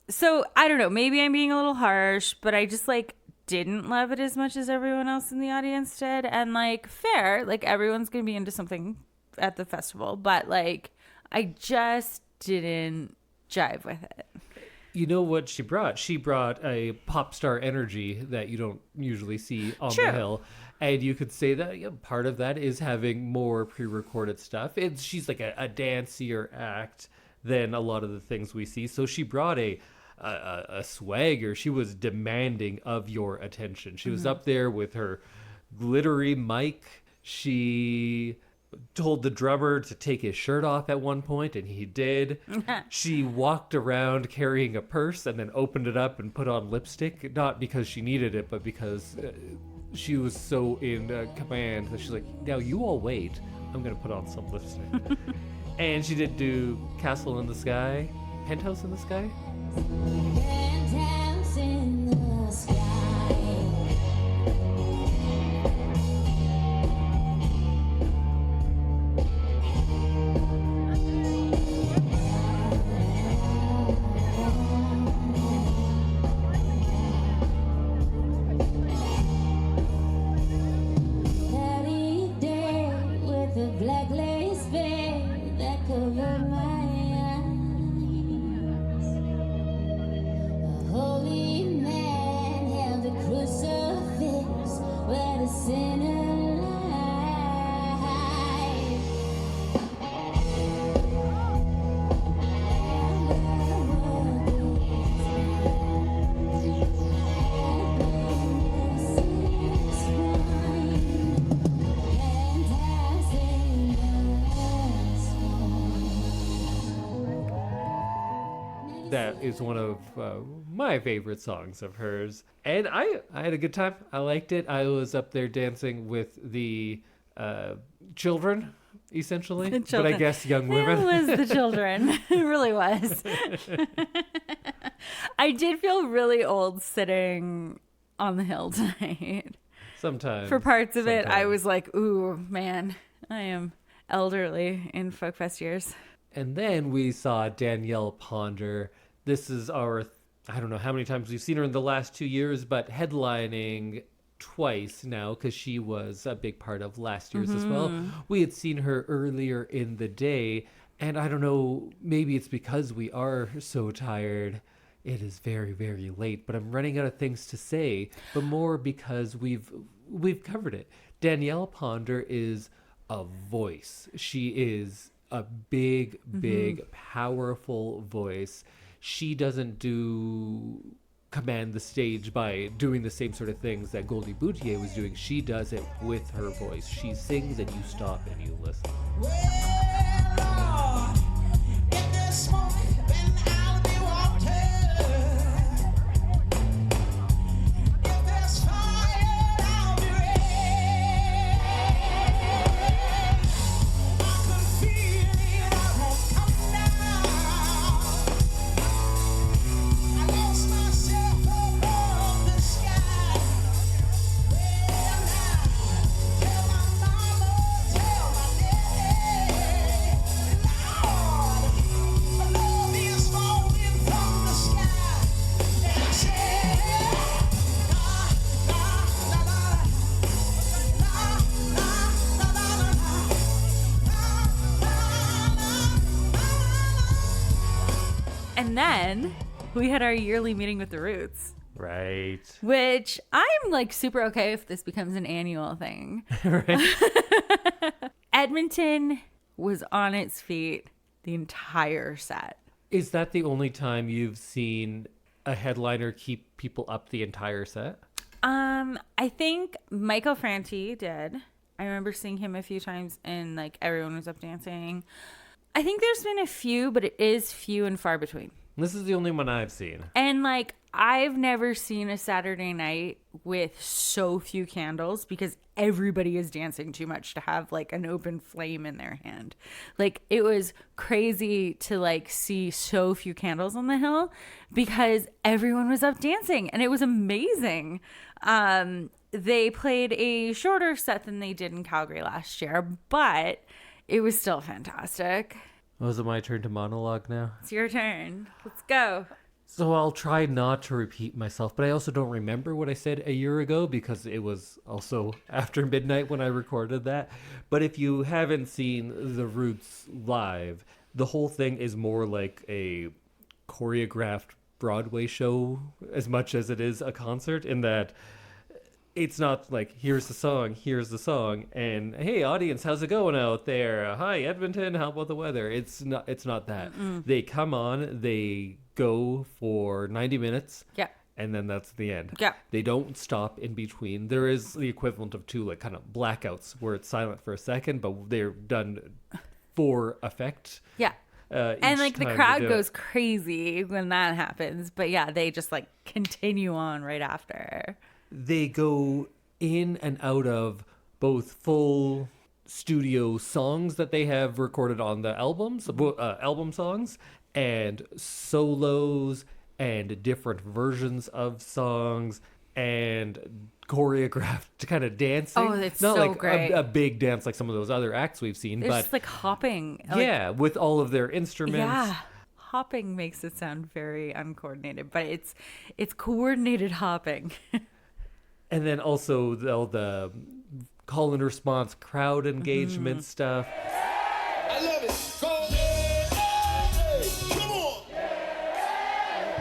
So I don't know, maybe I'm being a little harsh, but I just like didn't love it as much as everyone else in the audience did. And like fair, like everyone's gonna be into something at the festival, but like I just didn't jive with it. You know what she brought? She brought a pop star energy that you don't usually see on True. the hill. And you could say that part of that is having more pre-recorded stuff. She's like a dancier act than a lot of the things we see. So she brought a a swagger. She was demanding of your attention. She was up there with her glittery mic. She told the drummer to take his shirt off at one point, and he did. She walked around carrying a purse and then opened it up and put on lipstick, not because she needed it, but because she was so in command that she's like, now you all wait. I'm going to put on some lipstick. And she did do Castle in the Sky, Penthouse in the Sky. Penthouse in the sky. Cloudy day with a black lace veil that covered my eyes. A holy man held a crucifix where the sinner lies. That is one of my favorite songs of hers. And I had a good time. I liked it. I was up there dancing with the children, essentially. The But I children. guess young It women. was the children. It really was. I did feel really old sitting on the hill tonight. Sometimes. For parts of it, I sometimes. was like, ooh, man, I am elderly in Folk Fest years. And then we saw Danielle Ponder. This is our, I don't know how many times we've seen her in the last 2 years, but headlining twice now because she was a big part of last year's as well. We had seen her earlier in the day, and I don't know, maybe it's because we are so tired. It is very, very late, but I'm running out of things to say, but more because we've covered it. Danielle Ponder is a voice. She is a big, big, powerful voice. She doesn't command the stage by doing the same sort of things that Goldie Boutier was doing. She does it with her voice. She sings and you stop and you listen. Well, Lord, if there's smoke, then I'll be water. If there's fire, I'll be rain. I can feel it all come down. I lost myself above the sky. Well, now, tell my mama, tell my daddy, Lord, love is falling from the sky. And I say, la, la, la, la, la, la, la, la, And then we had our yearly meeting with the Roots, Right. which I'm like super okay if this becomes an annual thing. Edmonton was on its feet the entire set. Is that the only time you've seen a headliner keep people up the entire set? I think Michael Franti did. I remember seeing him a few times and like everyone was up dancing. I think there's been a few, but it is few and far between. This is the only one I've seen. And like I've never seen a Saturday night with so few candles because everybody is dancing too much to have like an open flame in their hand. Like it was crazy to like see so few candles on the hill because everyone was up dancing and it was amazing. They played a shorter set than they did in Calgary last year, but it was still fantastic. Was it my turn to monologue now? It's your turn. Let's go. So I'll try not to repeat myself, but I also don't remember what I said a year ago because it was also after midnight when I recorded that. But if you haven't seen The Roots live, the whole thing is more like a choreographed Broadway show as much as it is a concert, in that it's not like, here's the song, and hey, audience, how's it going out there? Hi, Edmonton, how about the weather? It's not that. They come on, they go for 90 minutes. Yeah. And then that's the end. Yeah. They don't stop in between. There is the equivalent of two, like, kind of blackouts where it's silent for a second, but they're done for effect. Yeah. And like the time they crowd do it. goes crazy when that happens. But yeah, they just like continue on right after. They go in and out of both full studio songs that they have recorded on the albums, album songs, and solos and different versions of songs and choreographed kind of dancing. Oh, it's not so like great. a big dance like some of those other acts we've seen, They're but just like hopping. yeah, with all of their instruments. Yeah. Hopping makes it sound very uncoordinated, but it's coordinated hopping. And then also the call and response, crowd engagement stuff. I love it. Go, hey, hey, hey, come on.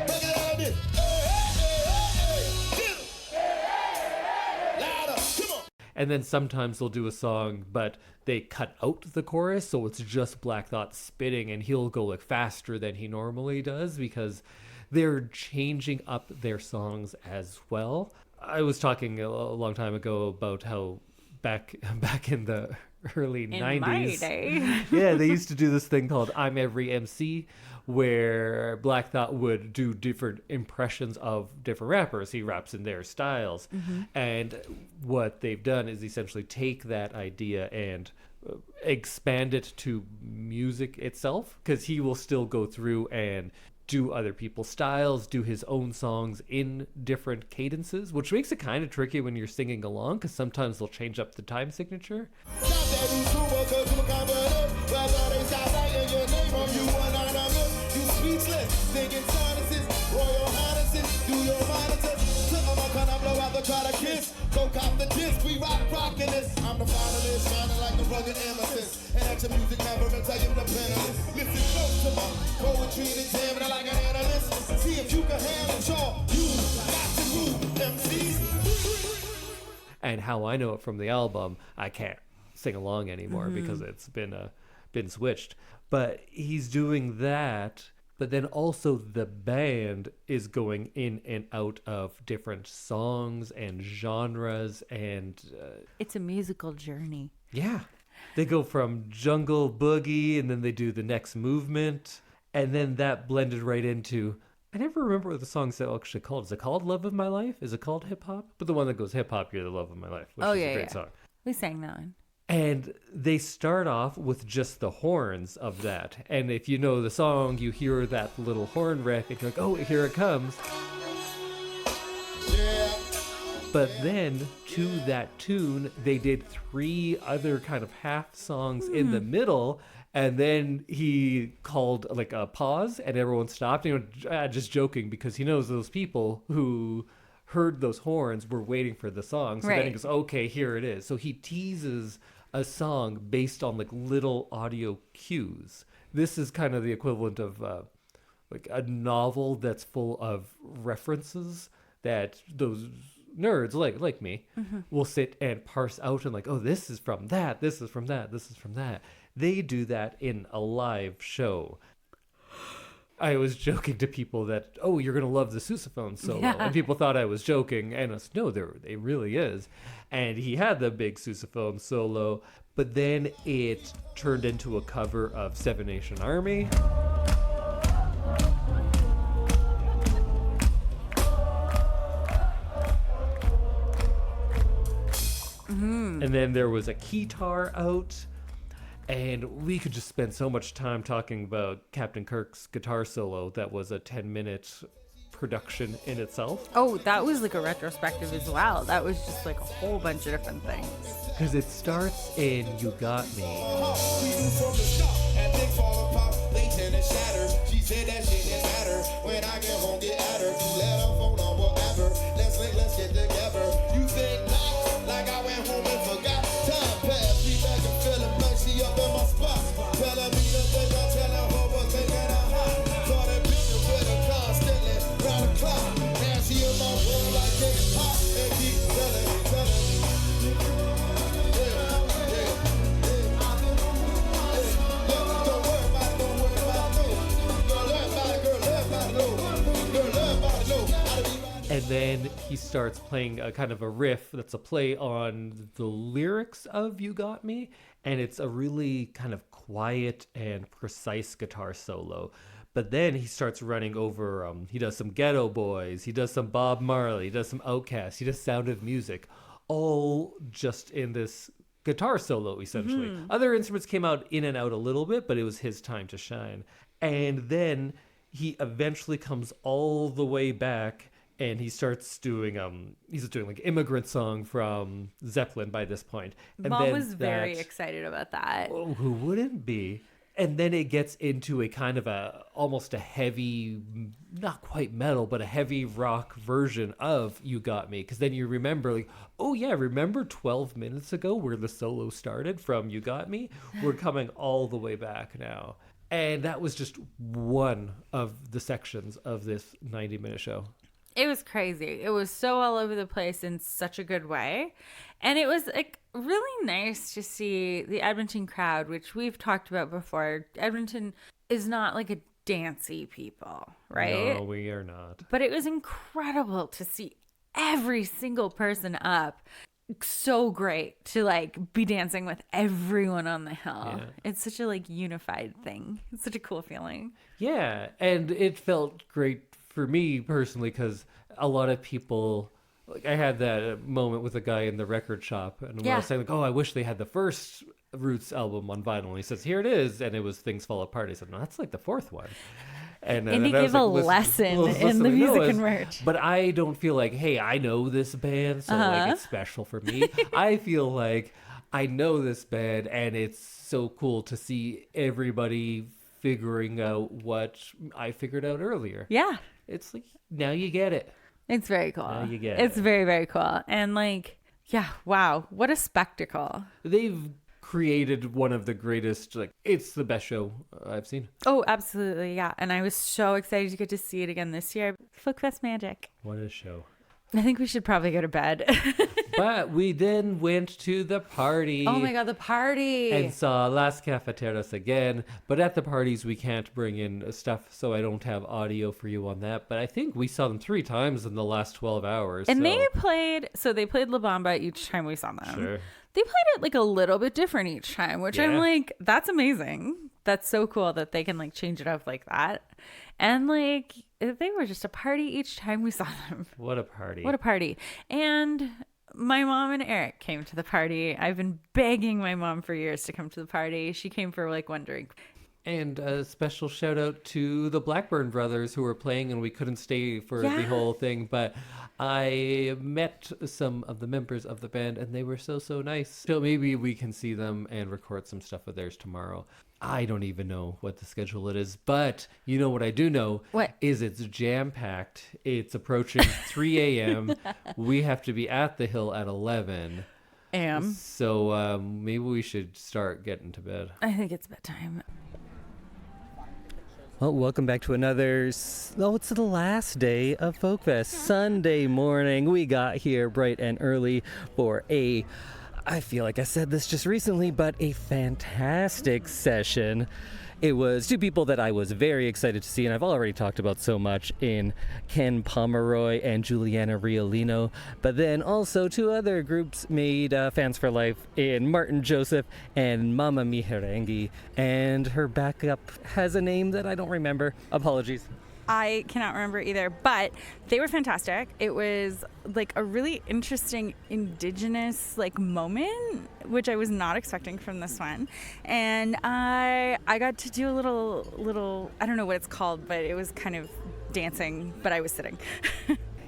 Make it like this. Hey, hey, hey, hey, louder, come on. And then sometimes they'll do a song, but they cut out the chorus, so it's just Black Thought spitting, and he'll go like faster than he normally does because they're changing up their songs as well. I was talking a long time ago about how back in the early 90s. In my day. Yeah, they used to do this thing called I'm Every MC, where Black Thought would do different impressions of different rappers. He raps in their styles. And what they've done is essentially take that idea and expand it to music itself, because he will still go through and do other people's styles, do his own songs in different cadences, which makes it kind of tricky when you're singing along, because sometimes they'll change up the time signature. I'm the finalist, shining like the rugged amethyst. And at your music conference, I am the panelist. Listen close to my poetry and examine it like an analyst. See if you can handle it, y'all. You got to move, MCs. And how I know it from the album, I can't sing along anymore because it's been switched. But he's doing that. But then also the band is going in and out of different songs and genres, and It's a musical journey. yeah, they go from jungle boogie, and then they do the next movement, and then that blended right into, I never remember what the song's actually called. Is it called Love of My Life? Is it called Hip Hop? But the one that goes Hip Hop, You're the Love of My Life, which is a great song. We sang that one. And they start off with just the horns of that. And if you know the song, you hear that little horn riff, and you're like, oh, here it comes. But then, to that tune, they did 3 other kind of half songs in the middle. And then he called like a pause, and everyone stopped. And he went, just joking, because he knows those people who heard those horns were waiting for the song. So then he Right. goes, okay, here it is. So he teases a song based on like little audio cues. This is kind of the equivalent of like a novel that's full of references that those nerds like me will sit and parse out and like, oh, this is from that, this is from that, this is from that. They do that in a live show. I was joking to people that, oh, you're going to love the sousaphone solo. Yeah. And people thought I was joking. And I said, no, it really is. And he had the big sousaphone solo. But then it turned into a cover of Seven Nation Army. And then there was a keytar out. And we could just spend so much time talking about Captain Kirk's guitar solo. That was a 10-minute production in itself. Oh, that was like a retrospective as well. That was just like a whole bunch of different things. Because it starts in You Got Me. We knew from the start, and things fall apart, they tend to shatter. She said that shit didn't matter. When I get home, get at her. You let her phone on whatever. Let's link, let's get together. You think not, like I went home and forgot. Time passed, be back and feeling like she up in my spot. Telling me the things I'm telling her was making her hot. Started building with her constantly, round the clock. Now she in my world like getting hot and keep telling me. then he starts playing a kind of a riff that's a play on the lyrics of You Got Me, and it's a really kind of quiet and precise guitar solo. But then he starts running over, he does some Ghetto Boys, he does some Bob Marley, he does some Outkast, he does Sound of Music, all just in this guitar solo, essentially. Other instruments came out in and out a little bit, but it was his time to shine. And then he eventually comes all the way back, and he starts doing like Immigrant Song from Zeppelin by this point. And Mom then was very excited about that. Oh, who wouldn't be? And then it gets into a kind of almost a heavy, not quite metal, but a heavy rock version of You Got Me. Because then you remember, like, oh yeah, remember 12 minutes ago where the solo started from You Got Me? We're coming all the way back now. And that was just one of the sections of this 90-minute show. It was crazy. It was so all over the place in such a good way. And it was like really nice to see the Edmonton crowd, which we've talked about before. Edmonton is not like a dancey people, right? No, we are not. But it was incredible to see every single person up. So great to like be dancing with everyone on the hill. Yeah. It's such a like unified thing. It's such a cool feeling. Yeah, and it felt great for me personally because a lot of people, like I had that moment with a guy in the record shop, and when I was saying like, oh, I wish they had the first Roots album on vinyl. And he says, here it is, and it was Things Fall Apart. I said, no, that's like the fourth one. And Indy I was gave like, a listen, lesson in the no, music it's- and merch. But I don't feel like, hey, I know this band, so like it's special for me. I feel like I know this band, and it's so cool to see everybody figuring out what I figured out earlier. Yeah. It's like, now you get it. It's very cool. Now you get it's it. very, very cool. And like, yeah, wow, what a spectacle. They've created one of the greatest, like, it's the best show I've seen. Oh, absolutely. Yeah. And I was so excited to get to see it again this year. Folk Fest magic. What a show. I think we should probably go to bed. But we then went to the party. Oh my God, the party. And saw Las Cafeteras again. But at the parties, we can't bring in stuff, so I don't have audio for you on that. But I think we saw them 3 times in the last 12 hours. And so. they played La Bamba each time we saw them. Sure. They played it like a little bit different each time, which I'm Yeah. like, that's amazing. That's so cool that they can like change it up like that. And like, they were just a party each time we saw them. What a party. What a party. And my mom and Eric came to the party. I've been begging my mom for years to come to the party. She came for like one drink. And a special shout out to the Blackburn brothers who were playing, and we couldn't stay for the whole thing. But I met some of the members of the band, and they were so nice. So maybe we can see them and record some stuff of theirs tomorrow. I don't even know what the schedule it is, but you know what I do know? What? Is it's jam-packed. It's approaching 3 a.m. We have to be at the Hill at 11. So maybe we should start getting to bed. I think it's bedtime. Well, welcome back to another, it's the last day of Folk Fest. Sunday morning, we got here bright and early for I feel like I said this just recently, but a fantastic session. It was 2 people that I was very excited to see, and I've already talked about so much in Ken Pomeroy and Julianna Riolino, but then also 2 other groups made Fans for Life in Martin Joseph and Mama Miherengi, and her backup has a name that I don't remember. Apologies. I cannot remember either, but they were fantastic. It was like a really interesting indigenous like moment, which I was not expecting from this one. And I got to do a little I don't know what it's called, but it was kind of dancing, but I was sitting.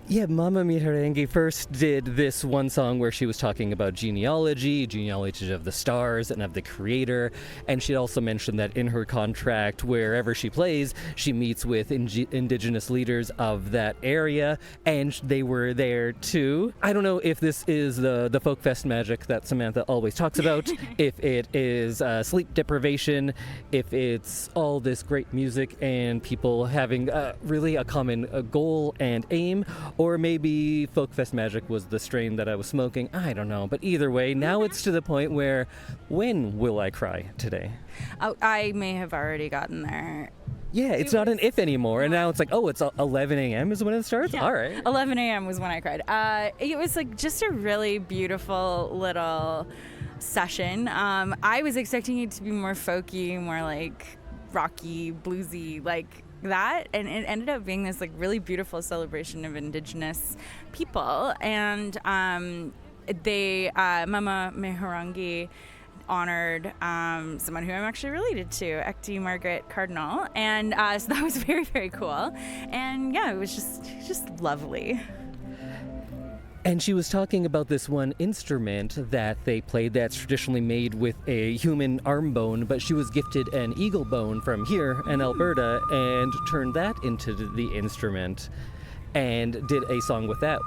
Yeah, Mama Miherengi first did this one song where she was talking about genealogy of the stars and of the creator, and she also mentioned that in her contract, wherever she plays, she meets with indigenous leaders of that area, and they were there too. I don't know if this is the Folk Fest magic that Samantha always talks about, if it is sleep deprivation, if it's all this great music and people having really a common goal and aim, or maybe Folk Fest magic was the strain that I was smoking. I don't know. But either way, now it's to the point where, when will I cry today? I may have already gotten there. Yeah, it's not an if anymore, and now it's like, oh, it's 11 a.m. is when it starts? Yeah. All right. 11 a.m. was when I cried. It was like just a really beautiful little session. I was expecting it to be more folky, more like rocky, bluesy, like that, and it ended up being this like really beautiful celebration of Indigenous people. And they Mama Meharangi honored someone who I'm actually related to, Ekti Margaret Cardinal, and so that was very, very cool. And yeah, it was just lovely. And she was talking about this one instrument that they played that's traditionally made with a human arm bone, but she was gifted an eagle bone from here in Alberta and turned that into the instrument and did a song with that.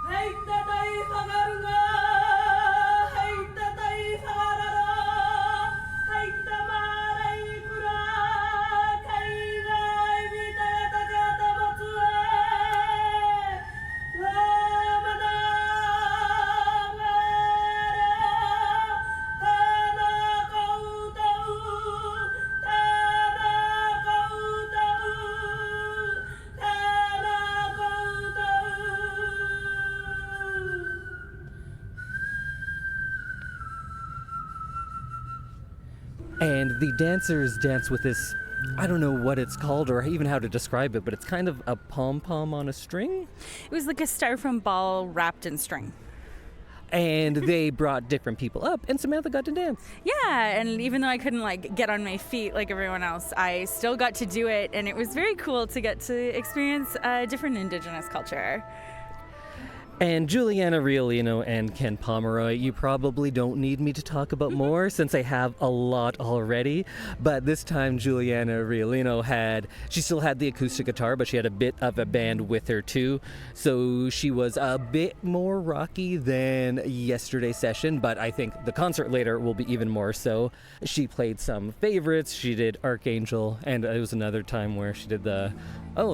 And the dancers dance with this, I don't know what it's called or even how to describe it, but it's kind of a pom-pom on a string. It was like a styrofoam ball wrapped in string. And they brought different people up, and Samantha got to dance. Yeah, and even though I couldn't like get on my feet like everyone else, I still got to do it, and it was very cool to get to experience a different Indigenous culture. And Julianna Riolino and Ken Pomeroy, you probably don't need me to talk about more since I have a lot already. But this time Julianna Riolino she still had the acoustic guitar, but she had a bit of a band with her too. So she was a bit more rocky than yesterday's session, but I think the concert later will be even more so. She played some favorites. She did Archangel, and it was another time where she did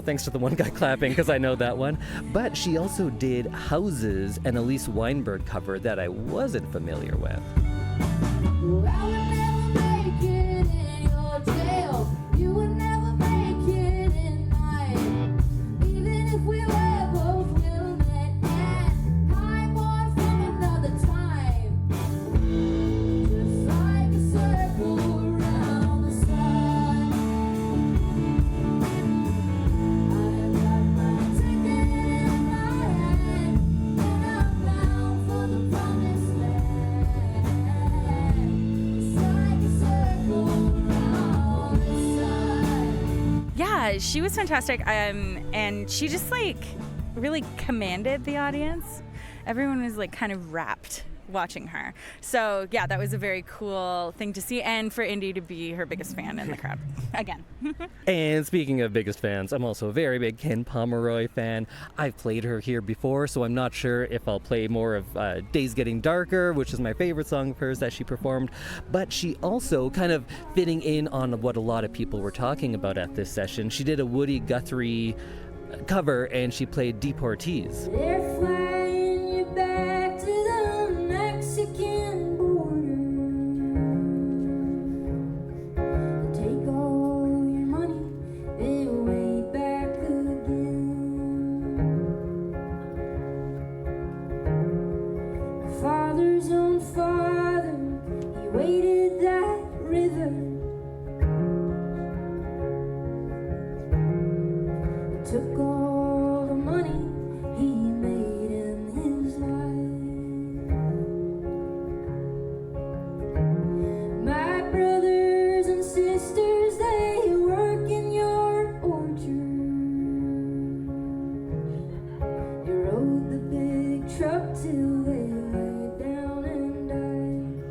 thanks to the one guy clapping because I know that one. But she also did Houses, an Elise Weinberg cover that I wasn't familiar with. She was fantastic, and she just like really commanded the audience. Everyone was like kind of rapt watching her. So yeah, that was a very cool thing to see, and for Indy to be her biggest fan in the crowd again. And speaking of biggest fans, I'm also a very big Ken Pomeroy fan. I've played her here before, so I'm not sure if I'll play more of Days Getting Darker, which is my favorite song of hers that she performed. But she also, kind of fitting in on what a lot of people were talking about at this session, she did a Woody Guthrie cover, and she played Deportees. They're flying you back to the Mexican border. Take all your money and way back again. My father's own father, he waded that river. He took all the money he made in his life. My brothers and sisters, they work in your orchard. They rode the big truck till they laid down and died.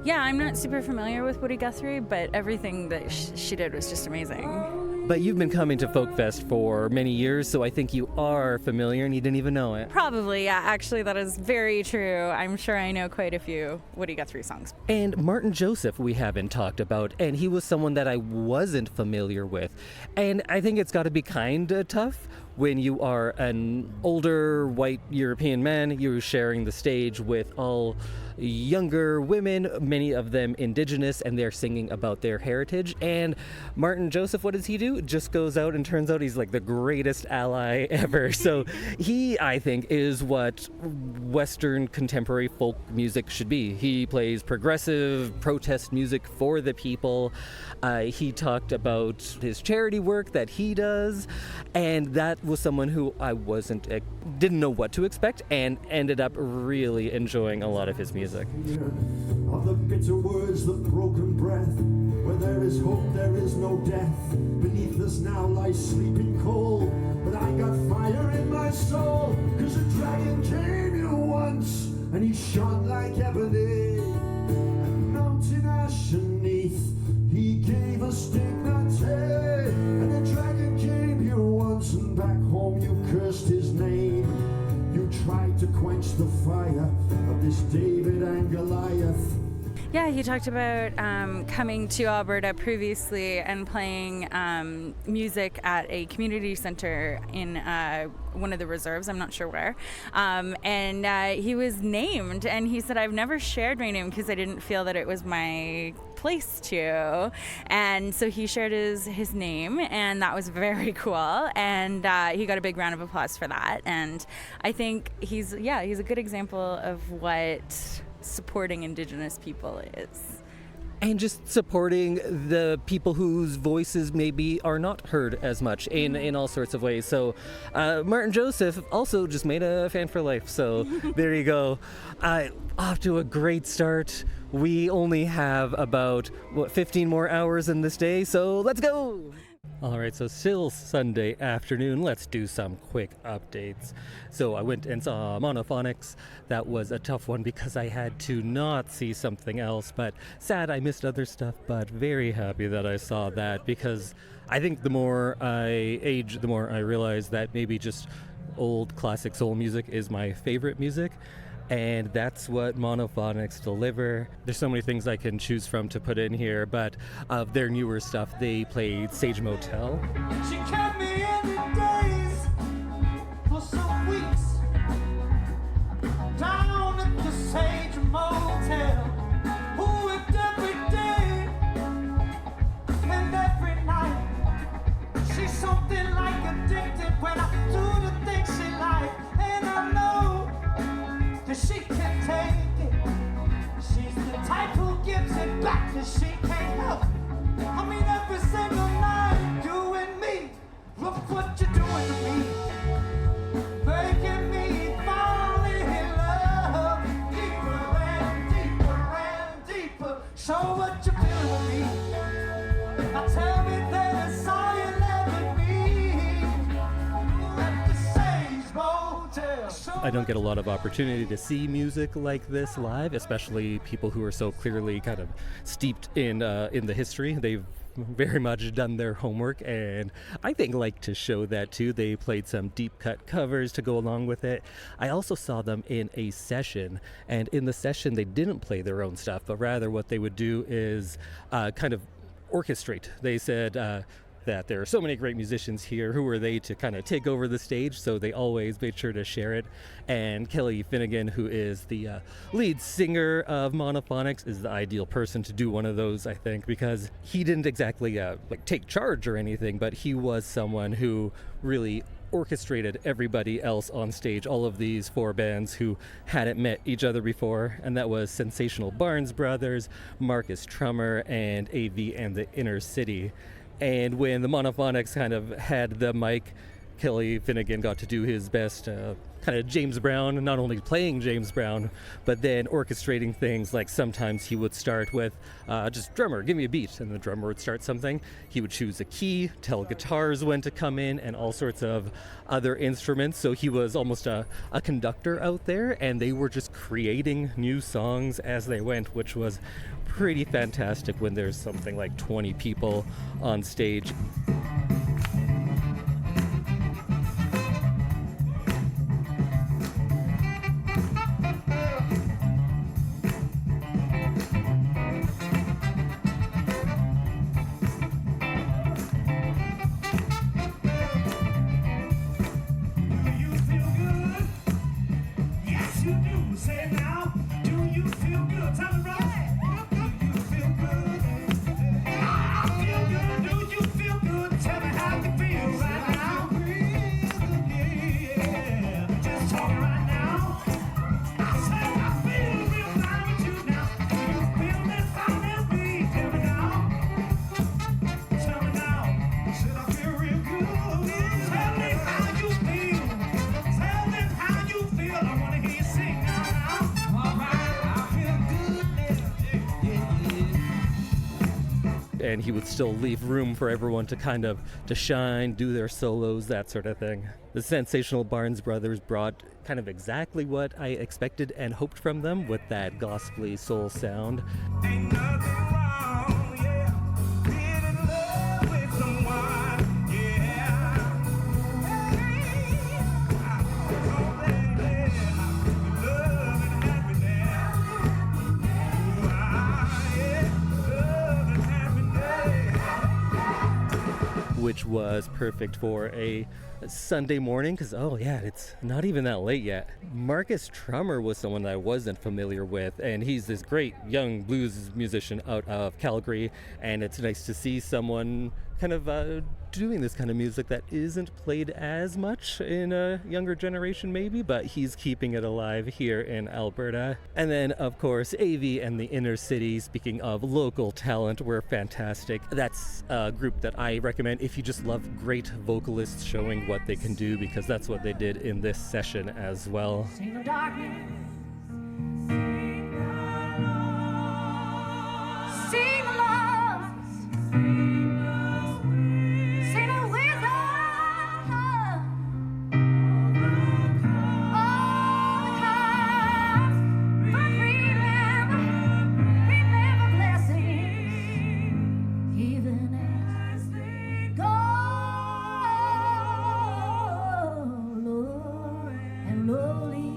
Yeah, I'm not super familiar with Woody Guthrie, but everything that she did was just amazing. But you've been coming to Folk Fest for many years, so I think you are familiar and you didn't even know it. Probably, yeah. Actually, that is very true. I'm sure I know quite a few Woody Guthrie songs. And Martin Joseph we haven't talked about, and he was someone that I wasn't familiar with. And I think it's got to be kind of tough when you are an older white European man, you're sharing the stage with all younger women, many of them indigenous, and they're singing about their heritage. And Martin Joseph, what does he do? Just goes out and turns out he's like the greatest ally ever. So he, I think, is what Western contemporary folk music should be. He plays progressive protest music for the people. He talked about his charity work that he does, and that was someone who I didn't know what to expect, and ended up really enjoying a lot of his music. Of the bitter words, the broken breath, where there is hope, there is no death. Beneath us now lies sleeping coal, but I got fire in my soul, 'cause a dragon came here once, and he shone like ebony. And mountain ash beneath, he gave us dignity. And a dragon came here once, and back home you cursed his name. You tried to quench the fire of this David and Goliath. Yeah, he talked about coming to Alberta previously and playing music at a community center in one of the reserves, I'm not sure where. And he was named, and he said, I've never shared my name because I didn't feel that it was my place to. And so he shared his name, and that was very cool. And he got a big round of applause for that. And I think he's a good example of what supporting Indigenous people is. And just supporting the people whose voices maybe are not heard as much in all sorts of ways. So Martin Joseph also just made a fan for life. So there you go. Off to a great start. We only have about 15 more hours in this day, so let's go. All right, so still Sunday afternoon. Let's do some quick updates. So I went and saw Monophonics. That was a tough one because I had to not see something else, but sad I missed other stuff, but very happy that I saw that, because I think the more I age, the more I realize that maybe just old classic soul music is my favorite music. And that's what Monophonics deliver. There's so many things I can choose from to put in here, but of their newer stuff, they played Sage Motel. She kept me in the days for some weeks, down at the Sage Motel, who worked every day and every night. She's something like addicted when I do the things she likes, and I know that she can take it. She's the type who gives it back that she can't help. I mean, every single night, you and me, look what you're doing to me, making me fall in love deeper and deeper and deeper. Show what you're feeling with me. Now tell me that it's all you'll ever need at the Sage Motel. I don't get a lot of opportunity to see music like this live, especially people who are so clearly kind of steeped in the history. They've very much done their homework, and I think like to show that too. They played some deep cut covers to go along with it. I also saw them in a session, and in the session they didn't play their own stuff, but rather what they would do is kind of orchestrate. They said that there are so many great musicians here. Who are they to kind of take over the stage? So they always made sure to share it. And Kelly Finnegan, who is the lead singer of Monophonics, is the ideal person to do one of those, I think, because he didn't exactly like take charge or anything, but he was someone who really orchestrated everybody else on stage, all of these four bands who hadn't met each other before, and that was Sensational Barnes Brothers, Marcus Trummer, and AV and the Inner City. And when the Monophonics kind of had the mic, Kelly Finnegan got to do his best kind of James Brown, not only playing James Brown, but then orchestrating things. Like sometimes he would start with just drummer, give me a beat, and the drummer would start something. He would choose a key, tell guitars when to come in, and all sorts of other instruments. So he was almost a conductor out there, and they were just creating new songs as they went, which was pretty fantastic when there's something like 20 people on stage. And he would still leave room for everyone to kind of to shine, do their solos, that sort of thing. The sensational Barnes Brothers brought kind of exactly what I expected and hoped from them with that gospely soul sound. Ain't nothing wrong, yeah. Being in love with someone, yeah. Oh, baby, love and happiness. Love and happiness. Which was perfect for a Sunday morning because, oh yeah, it's not even that late yet. Marcus Trummer was someone that I wasn't familiar with, and he's this great young blues musician out of Calgary, and it's nice to see someone kind of doing this kind of music that isn't played as much in a younger generation maybe, but he's keeping it alive here in Alberta. And then of course AV and the Inner City, speaking of local talent, were fantastic. That's a group that I recommend if you just love great vocalists showing what they can do, because that's what they did in this session as well. Sing the darkness. Sing the lost. Sing the wisdom. All the cause. But remember blessings. Even as they go, low and lowly.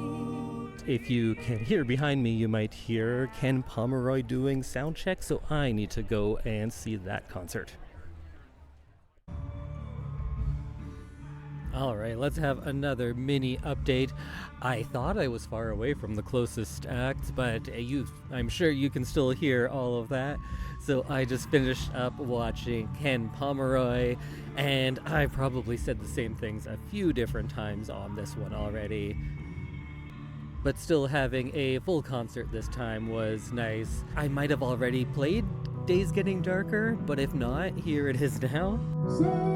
If you can hear behind me, you might hear Ken Pomeroy doing sound check, so I need to go and see that concert. All right, let's have another mini update. I thought I was far away from the closest act, but I'm sure you can still hear all of that. So I just finished up watching Ken Pomeroy, and I probably said the same things a few different times on this one already. But still having a full concert this time was nice. I might have already played Days Getting Darker, but if not, here it is now. Send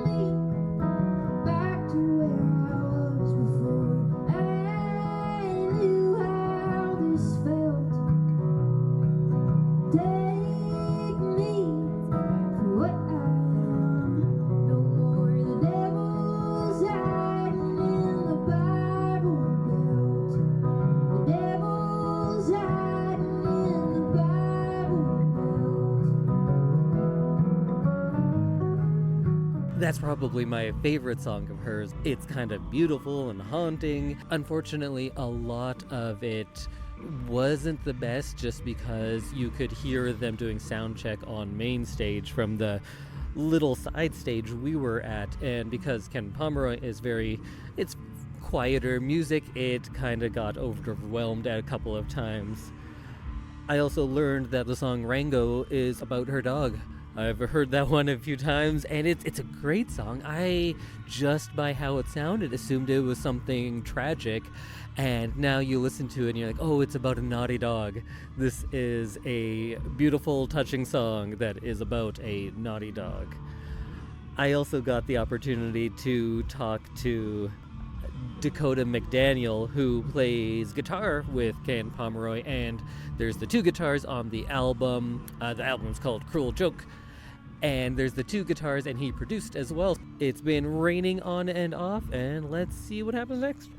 me back to where I was before I knew how this felt. Take me for what I am. No more the devil's hiding in the Bible Belt. The devil's hiding in the Bible Belt. That's probably my favorite song of hers. It's kind of beautiful and haunting. Unfortunately, a lot of it wasn't the best just because you could hear them doing sound check on main stage from the little side stage we were at, and because Ken Pomeroy is it's quieter music, it kind of got overwhelmed a couple of times. I also learned that the song Rango is about her dog. I've heard that one a few times, and it's a great song. I, just by how it sounded, assumed it was something tragic, and now you listen to it and you're like, oh, it's about a naughty dog. This is a beautiful, touching song that is about a naughty dog. I also got the opportunity to talk to Dakota McDaniel, who plays guitar with Ken Pomeroy, and there's the two guitars on the album. The album's called Cruel Joke, and there's the two guitars, and he produced as well. It's been raining on and off, and let's see what happens next.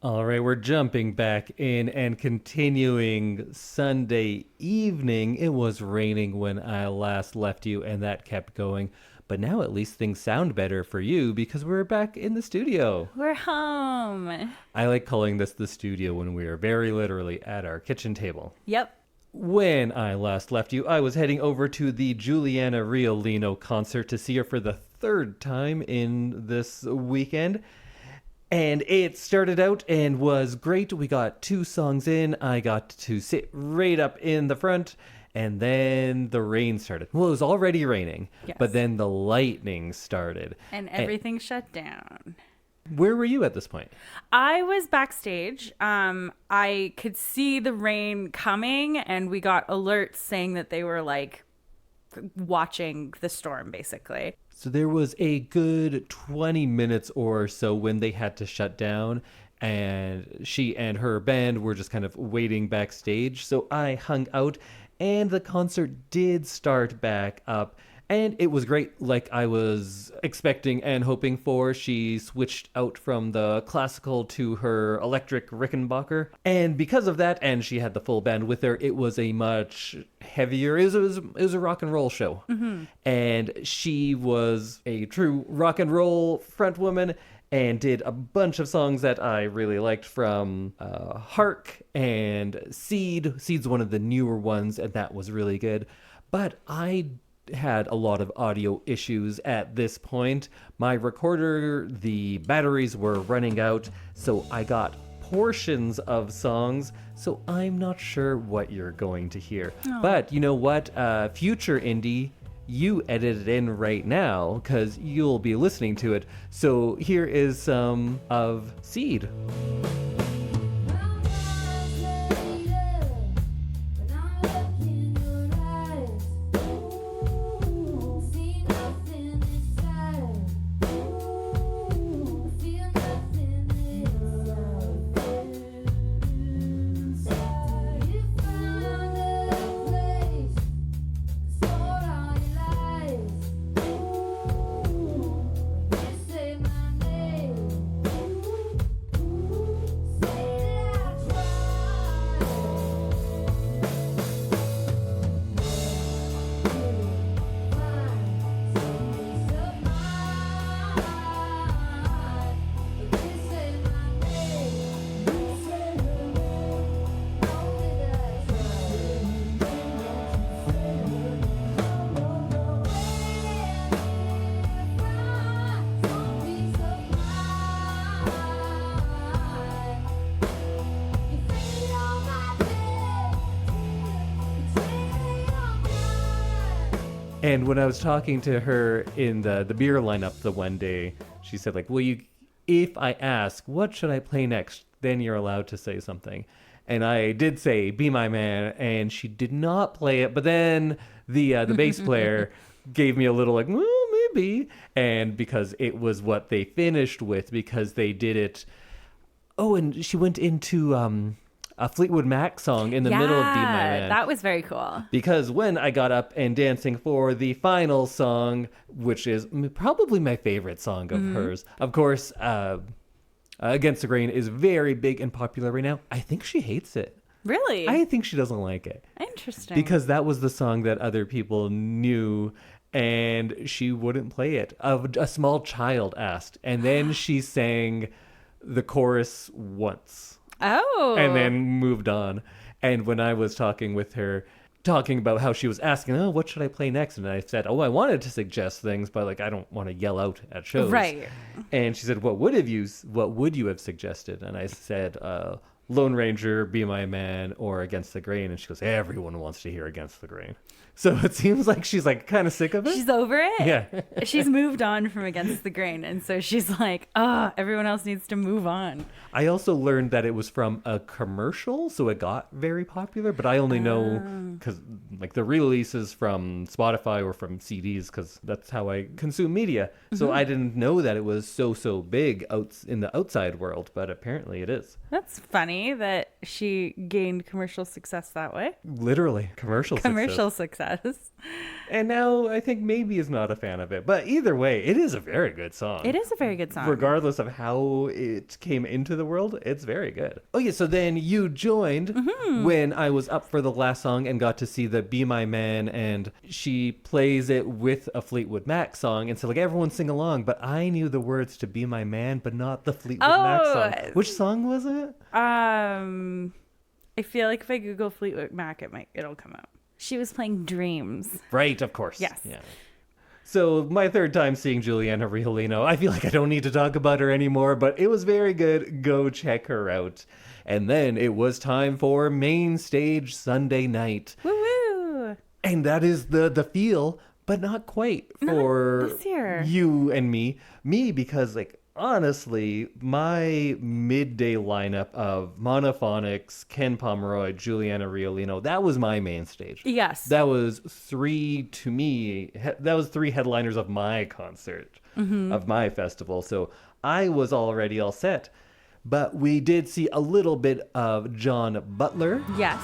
All right, we're jumping back in and continuing Sunday evening. It was raining when I last left you, and that kept going. But now at least things sound better for you because we're back in the studio. We're home. I like calling this the studio when we are very literally at our kitchen table. Yep. When I last left you, I was heading over to the Julianna Riolino concert to see her for the third time in this weekend. And it started out and was great. We got 2 songs in. I got to sit right up in the front. And then the rain started. Well, it was already raining. Yes. But then the lightning started. And everything shut down. Where were you at this point? I was backstage. I could see the rain coming, and we got alerts saying that they were like watching the storm, basically. So there was a good 20 minutes or so when they had to shut down, and she and her band were just kind of waiting backstage. So I hung out, and the concert did start back up, and it was great, like I was expecting and hoping for. She switched out from the classical to her electric Rickenbacker, and because of that, and she had the full band with her, it was a much heavier, it was a rock and roll show. Mm-hmm. And she was a true rock and roll front woman, and did a bunch of songs that I really liked, from Hark and Seed. Seed's one of the newer ones, and that was really good. But I had a lot of audio issues at this point. My recorder, the batteries were running out, so I got portions of songs, so I'm not sure what you're going to hear. Oh. But you know what? Future Indy, you edit it in right now because you'll be listening to it. So here is some of Seed. And when I was talking to her in the beer lineup the one day, she said, like, well, if I ask, what should I play next, then you're allowed to say something. And I did say, Be My Man, and she did not play it. But then the bass player gave me a little like, well, maybe. And because it was what they finished with, because they did it. Oh, and she went into a Fleetwood Mac song in the middle of Be My Man. That was very cool. Because when I got up and dancing for the final song, which is probably my favorite song of hers, of course, Against the Grain is very big and popular right now. I think she hates it. Really? I think she doesn't like it. Interesting. Because that was the song that other people knew, and she wouldn't play it. A small child asked, and then she sang the chorus once. Oh. And then moved on. And when I was talking with her, talking about how she was asking, oh, what should I play next? And I said, oh, I wanted to suggest things, but like I don't want to yell out at shows. Right. And she said, what would you have suggested? And I said, Lone Ranger, Be My Man, or Against the Grain. And she goes, everyone wants to hear Against the Grain. So it seems like she's like kind of sick of it. She's over it. Yeah. She's moved on from Against the Grain. And so she's like, everyone else needs to move on. I also learned that it was from a commercial, so it got very popular. But I only know because like the releases from Spotify or from CDs, because that's how I consume media. So I didn't know that it was so big out in the outside world, but apparently it is. That's funny that she gained commercial success that way. Literally commercial Success. And now I think maybe is not a fan of it. But either way, it is a very good song. It is a very good song. Regardless of how it came into the world, it's very good. Oh yeah, so then you joined when I was up for the last song and got to see the Be My Man, and she plays it with a Fleetwood Mac song, and so like everyone sing along, but I knew the words to Be My Man, but not the Fleetwood Mac song. Which song was it? I feel like if I Google Fleetwood Mac, it'll come up. She was playing Dreams. Right, of course. Yes. Yeah. So my third time seeing Julianna Riolino, I feel like I don't need to talk about her anymore, but it was very good. Go check her out. And then it was time for Main Stage Sunday night. Woo-woo! And that is the feel, but not quite for this year. you and me. Me, because like, honestly, my midday lineup of Monophonics, Ken Pomeroy, Julianna Riolino, that was my main stage. Yes. That was three headliners of my concert, of my festival. So I was already all set. But we did see a little bit of John Butler. Yes.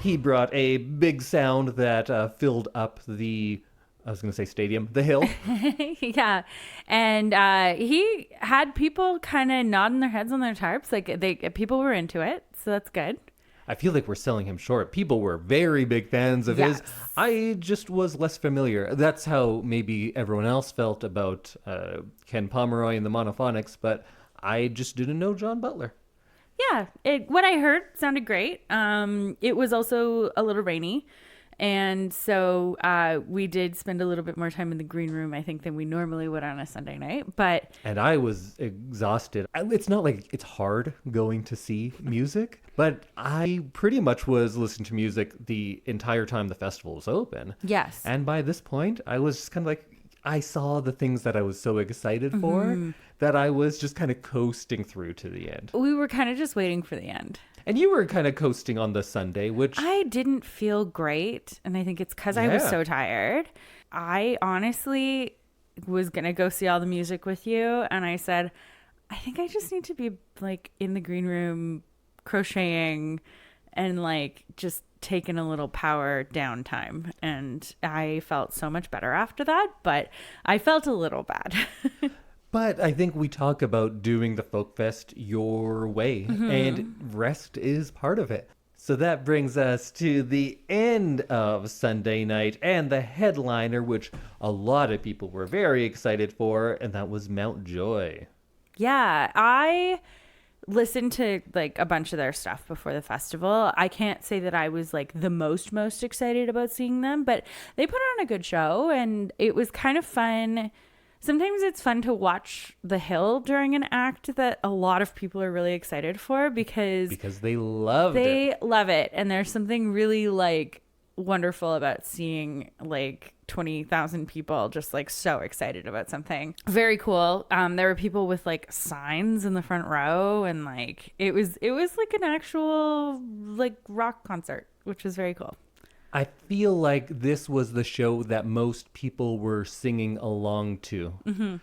He brought a big sound that filled up the stadium, the hill. Yeah. And he had people kind of nodding their heads on their tarps. Like people were into it. So that's good. I feel like we're selling him short. People were very big fans of his. I just was less familiar. That's how maybe everyone else felt about Ken Pomeroy and the Monophonics, but I just didn't know John Butler. Yeah, what I heard sounded great. It was also a little rainy. And so we did spend a little bit more time in the green room, I think, than we normally would on a Sunday night. And I was exhausted. It's not like it's hard going to see music, but I pretty much was listening to music the entire time the festival was open. Yes. And by this point, I was just kind of like, I saw the things that I was so excited for that I was just kind of coasting through to the end. We were kind of just waiting for the end. And you were kind of coasting on the Sunday, which I didn't feel great. And I think it's because I was so tired. I honestly was going to go see all the music with you. And I said, I think I just need to be like in the green room crocheting and like just taking a little power downtime. And I felt so much better after that, but I felt a little bad. But I think we talk about doing the Folk Fest your way, and rest is part of it. So that brings us to the end of Sunday night and the headliner, which a lot of people were very excited for, and that was Mount Joy. Yeah, I listened to like a bunch of their stuff before the festival. I can't say that I was like the most excited about seeing them, but they put on a good show and it was kind of fun. Sometimes it's fun to watch The Hill during an act that a lot of people are really excited for because they love it. And there's something really like wonderful about seeing like 20,000 people just like so excited about something. Very cool. There were people with like signs in the front row and like it was like an actual like rock concert, which was very cool. I feel like this was the show that most people were singing along to.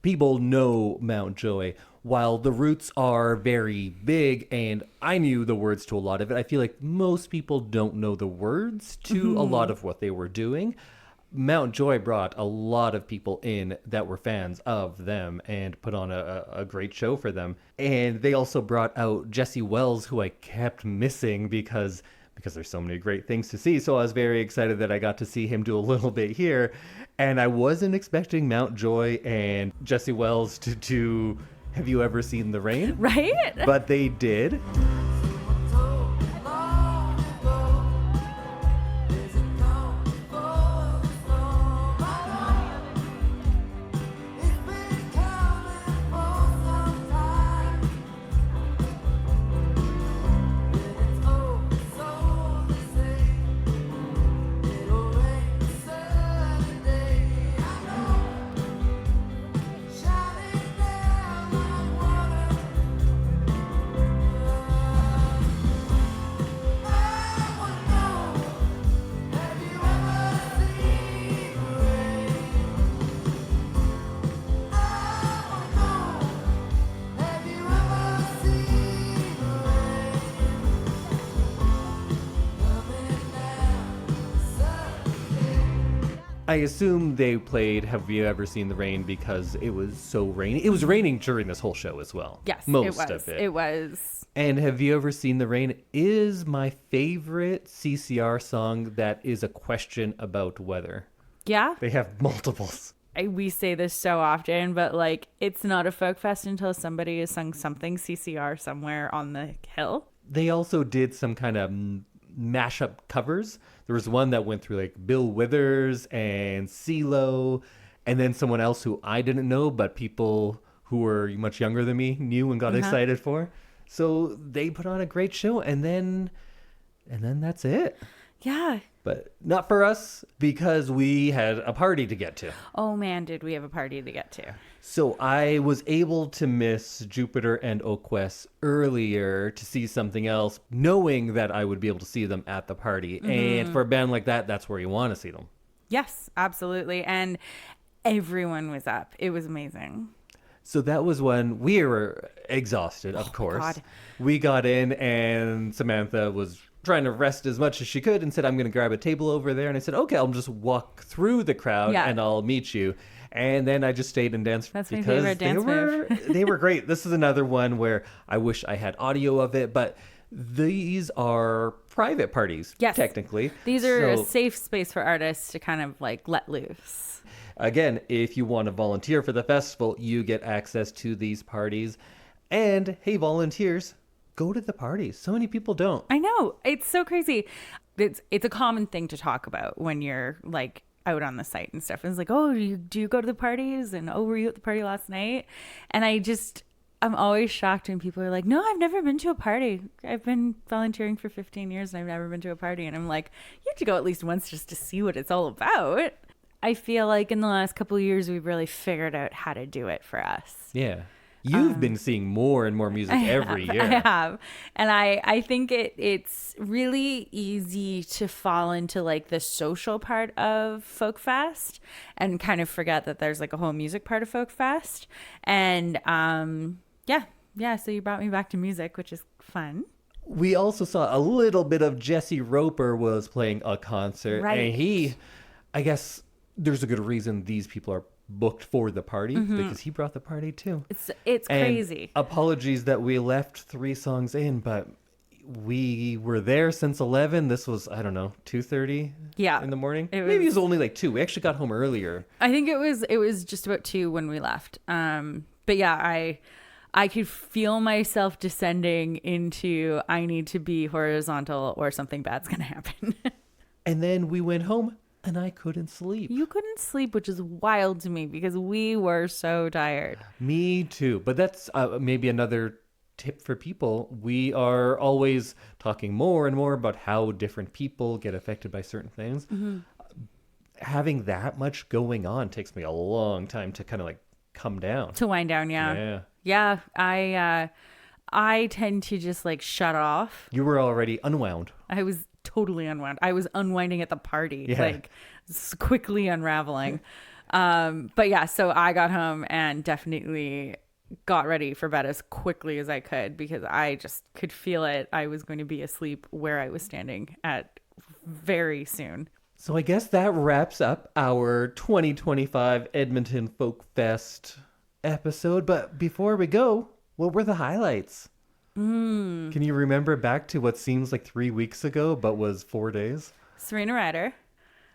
People know Mount Joy. While the roots are very big, and I knew the words to a lot of it, I feel like most people don't know the words to a lot of what they were doing. Mount Joy brought a lot of people in that were fans of them and put on a great show for them. And they also brought out Jesse Wells, who I kept missing because there's so many great things to see. So I was very excited that I got to see him do a little bit here. And I wasn't expecting Mount Joy and Jesse Wells to do Have You Ever Seen the Rain? Right? But they did. I assume they played Have You Ever Seen the Rain because it was so rainy. It was raining during this whole show as well. Yes, Most it was. of it. It was. And Have You Ever Seen the Rain is my favorite CCR song that is a question about weather. Yeah. They have multiples. We say this so often, but like, it's not a folk fest until somebody has sung something CCR somewhere on the hill. They also did some kind of mashup covers. There was one that went through like Bill Withers and CeeLo, and then someone else who I didn't know, but people who were much younger than me knew and got excited for. So they put on a great show, and then that's it. Yeah. But not for us, because we had a party to get to. Oh man, did we have a party to get to. So I was able to miss Jupiter and Oak West earlier to see something else, knowing that I would be able to see them at the party. And for a band like that, that's where you want to see them. Yes, absolutely. And everyone was up. It was amazing. So that was when we were exhausted, of course. God. We got in and Samantha was trying to rest as much as she could and said, I'm going to grab a table over there. And I said, okay, I'll just walk through the crowd and I'll meet you. And then I just stayed and danced. That's my because favorite dance move. They were great. This is another one where I wish I had audio of it, but these are private parties, Yes. technically. These are So, a safe space for artists to kind of like let loose. again, if you want to volunteer for the festival, you get access to these parties. And hey, volunteers, go to the parties. So many people don't. I know. It's so crazy. It's a common thing to talk about when you're like out on the site and stuff. And it's like, oh, do you go to the parties? And oh, were you at the party last night? And I'm always shocked when people are like, no, I've never been to a party. I've been volunteering for 15 years and I've never been to a party. And I'm like, you have to go at least once just to see what it's all about. I feel like in the last couple of years, we've really figured out how to do it for us. Yeah. You've been seeing more and more music every year. I have. And I think it's really easy to fall into like the social part of Folk Fest and kind of forget that there's like a whole music part of Folk Fest. And yeah, so you brought me back to music, which is fun. We also saw a little bit of Jesse Roper was playing a concert. Right. And I guess there's a good reason these people are booked for the party because he brought the party too. It's And crazy. apologies that we left 3 songs in, but we were there since 11. This was, I don't know, 2:30 in the morning. Maybe it was only like 2. We actually got home earlier. I think it was just about 2 when we left. But yeah, I could feel myself descending into I need to be horizontal or something bad's going to happen. And then we went home and I couldn't sleep. You couldn't sleep, which is wild to me because we were so tired. Me too. But that's maybe another tip for people. We are always talking more and more about how different people get affected by certain things. Having that much going on takes me a long time to kind of like come down. To wind down, yeah. Yeah, I tend to just like shut off. You were already unwound. I was totally unwound. I was unwinding at the party, like quickly unraveling. But yeah, so I got home and definitely got ready for bed as quickly as I could because I just could feel it. I was going to be asleep where I was standing at very soon. So I guess that wraps up our 2025 Edmonton Folk Fest episode. But before we go, what were the highlights? Can you remember back to what seems like 3 weeks ago, but was 4 days? Serena Ryder.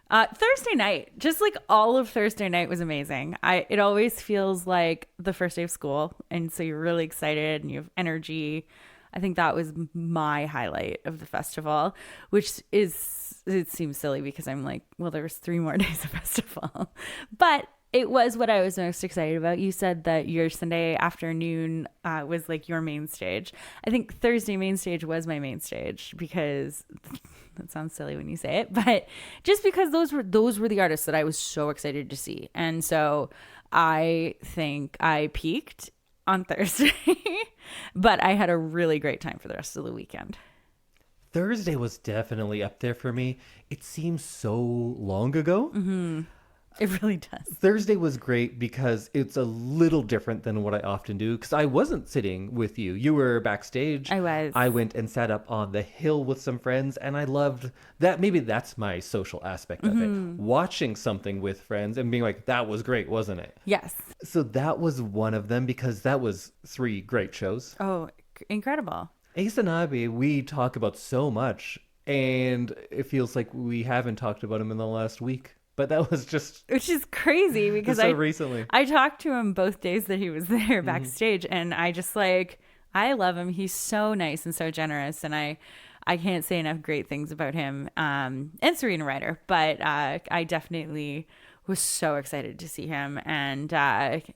Thursday night, just like all of Thursday night was amazing. It always feels like the first day of school, and so you're really excited and you have energy. I think that was my highlight of the festival, which is, it seems silly because I'm like, well, there was 3 more days of festival, but it was what I was most excited about. You said that your Sunday afternoon was like your main stage. I think Thursday main stage was my main stage because that sounds silly when you say it, but just because those were the artists that I was so excited to see. And so I think I peaked on Thursday, but I had a really great time for the rest of the weekend. Thursday was definitely up there for me. It seems so long ago. Mm-hmm. It really does. Thursday was great because it's a little different than what I often do, because I wasn't sitting with you. You were backstage. I was. I went and sat up on the hill with some friends, and I loved that. Maybe that's my social aspect of it. Watching something with friends and being like, that was great, wasn't it? Yes. So that was one of them, because that was 3 great shows. Oh, incredible. Aysanabee, we talk about so much, and it feels like we haven't talked about him in the last week. But that was just... Which is crazy because so recently. I talked to him both days that he was there backstage, and I just like, I love him. He's so nice and so generous, and I can't say enough great things about him and Serena Ryder, but I definitely was so excited to see him, and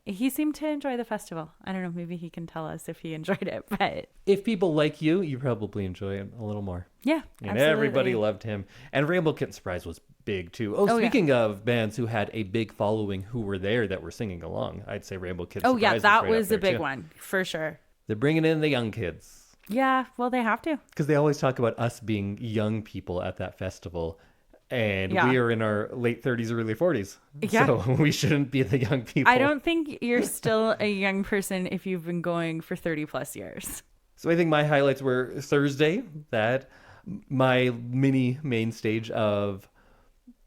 he seemed to enjoy the festival. I don't know, maybe he can tell us if he enjoyed it, but... If people like you, you probably enjoy it a little more. Yeah, and absolutely. everybody loved him. And Rainbow Kitten Surprise was big too. Speaking of bands who had a big following who were there that were singing along, I'd say Rainbow Kitten Surprise. Yeah, that right was up a there, big too. one for sure. They're bringing in the young kids. Yeah, well, they have to. Because they always talk about us being young people at that festival. And Yeah. we are in our late 30s, early 40s. Yeah. So we shouldn't be the young people. I don't think you're still a young person if you've been going for 30 plus years. So I think my highlights were Thursday, that my mini main stage of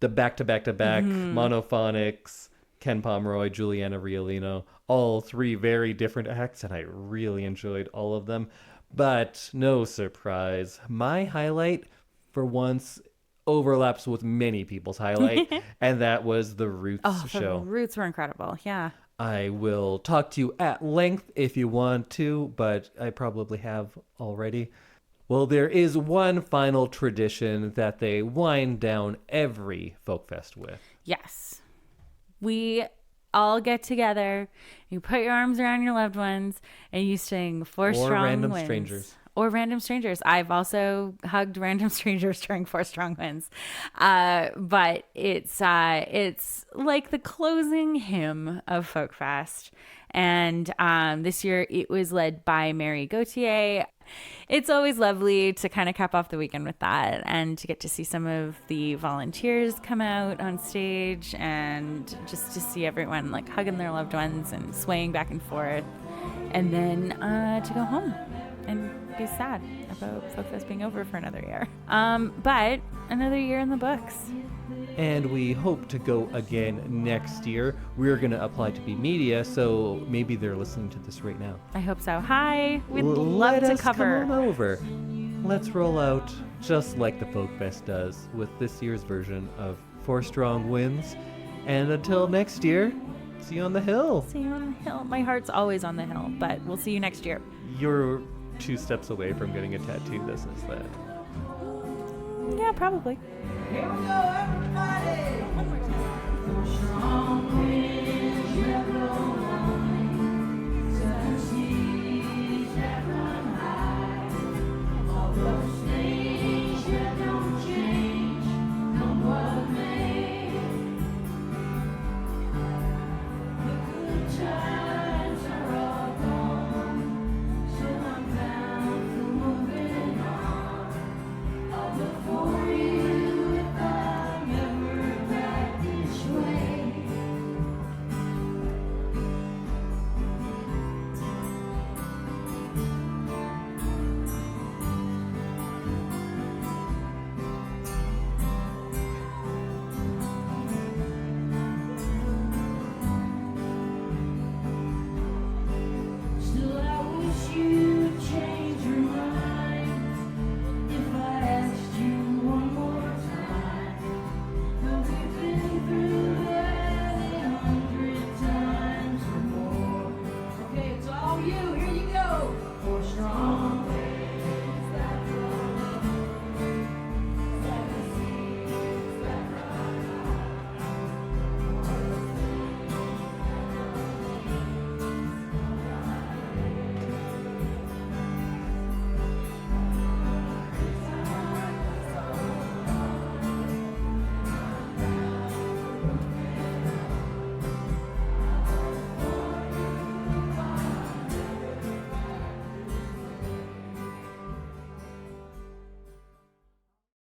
the back-to-back-to-back Monophonics, Ken Pomeroy, Julianna Riolino, all 3 very different acts, and I really enjoyed all of them. But no surprise, my highlight, for once, overlaps with many people's highlight, and that was the Roots show. The Roots were incredible, yeah. I will talk to you at length if you want to, but I probably have already. Well, there is one final tradition that they wind down every folk fest with. Yes. We all get together, you put your arms around your loved ones, and you sing Four Strong random Winds. strangers. Or random strangers. I've also hugged random strangers during Four Strong Winds. But it's like the closing hymn of Folk Fest. And this year it was led by Mary Gauthier. It's always lovely to kind of cap off the weekend with that and to get to see some of the volunteers come out on stage and just to see everyone like hugging their loved ones and swaying back and forth. And then to go home and be sad about Folk Fest being over for another year. But another year in the books. And we hope to go again next year. We're going to apply to be media, so maybe they're listening to this right now. I hope so. Hi, we'd Let love to us cover. come on over. Let's roll out just like the Folk Fest does with this year's version of Four Strong Winds. And until next year, see you on the hill. See you on the hill. My heart's always on the hill, but we'll see you next year. You're 2 steps away from getting a tattoo. This is that. Yeah, probably. Here we go, everybody. Strong wind.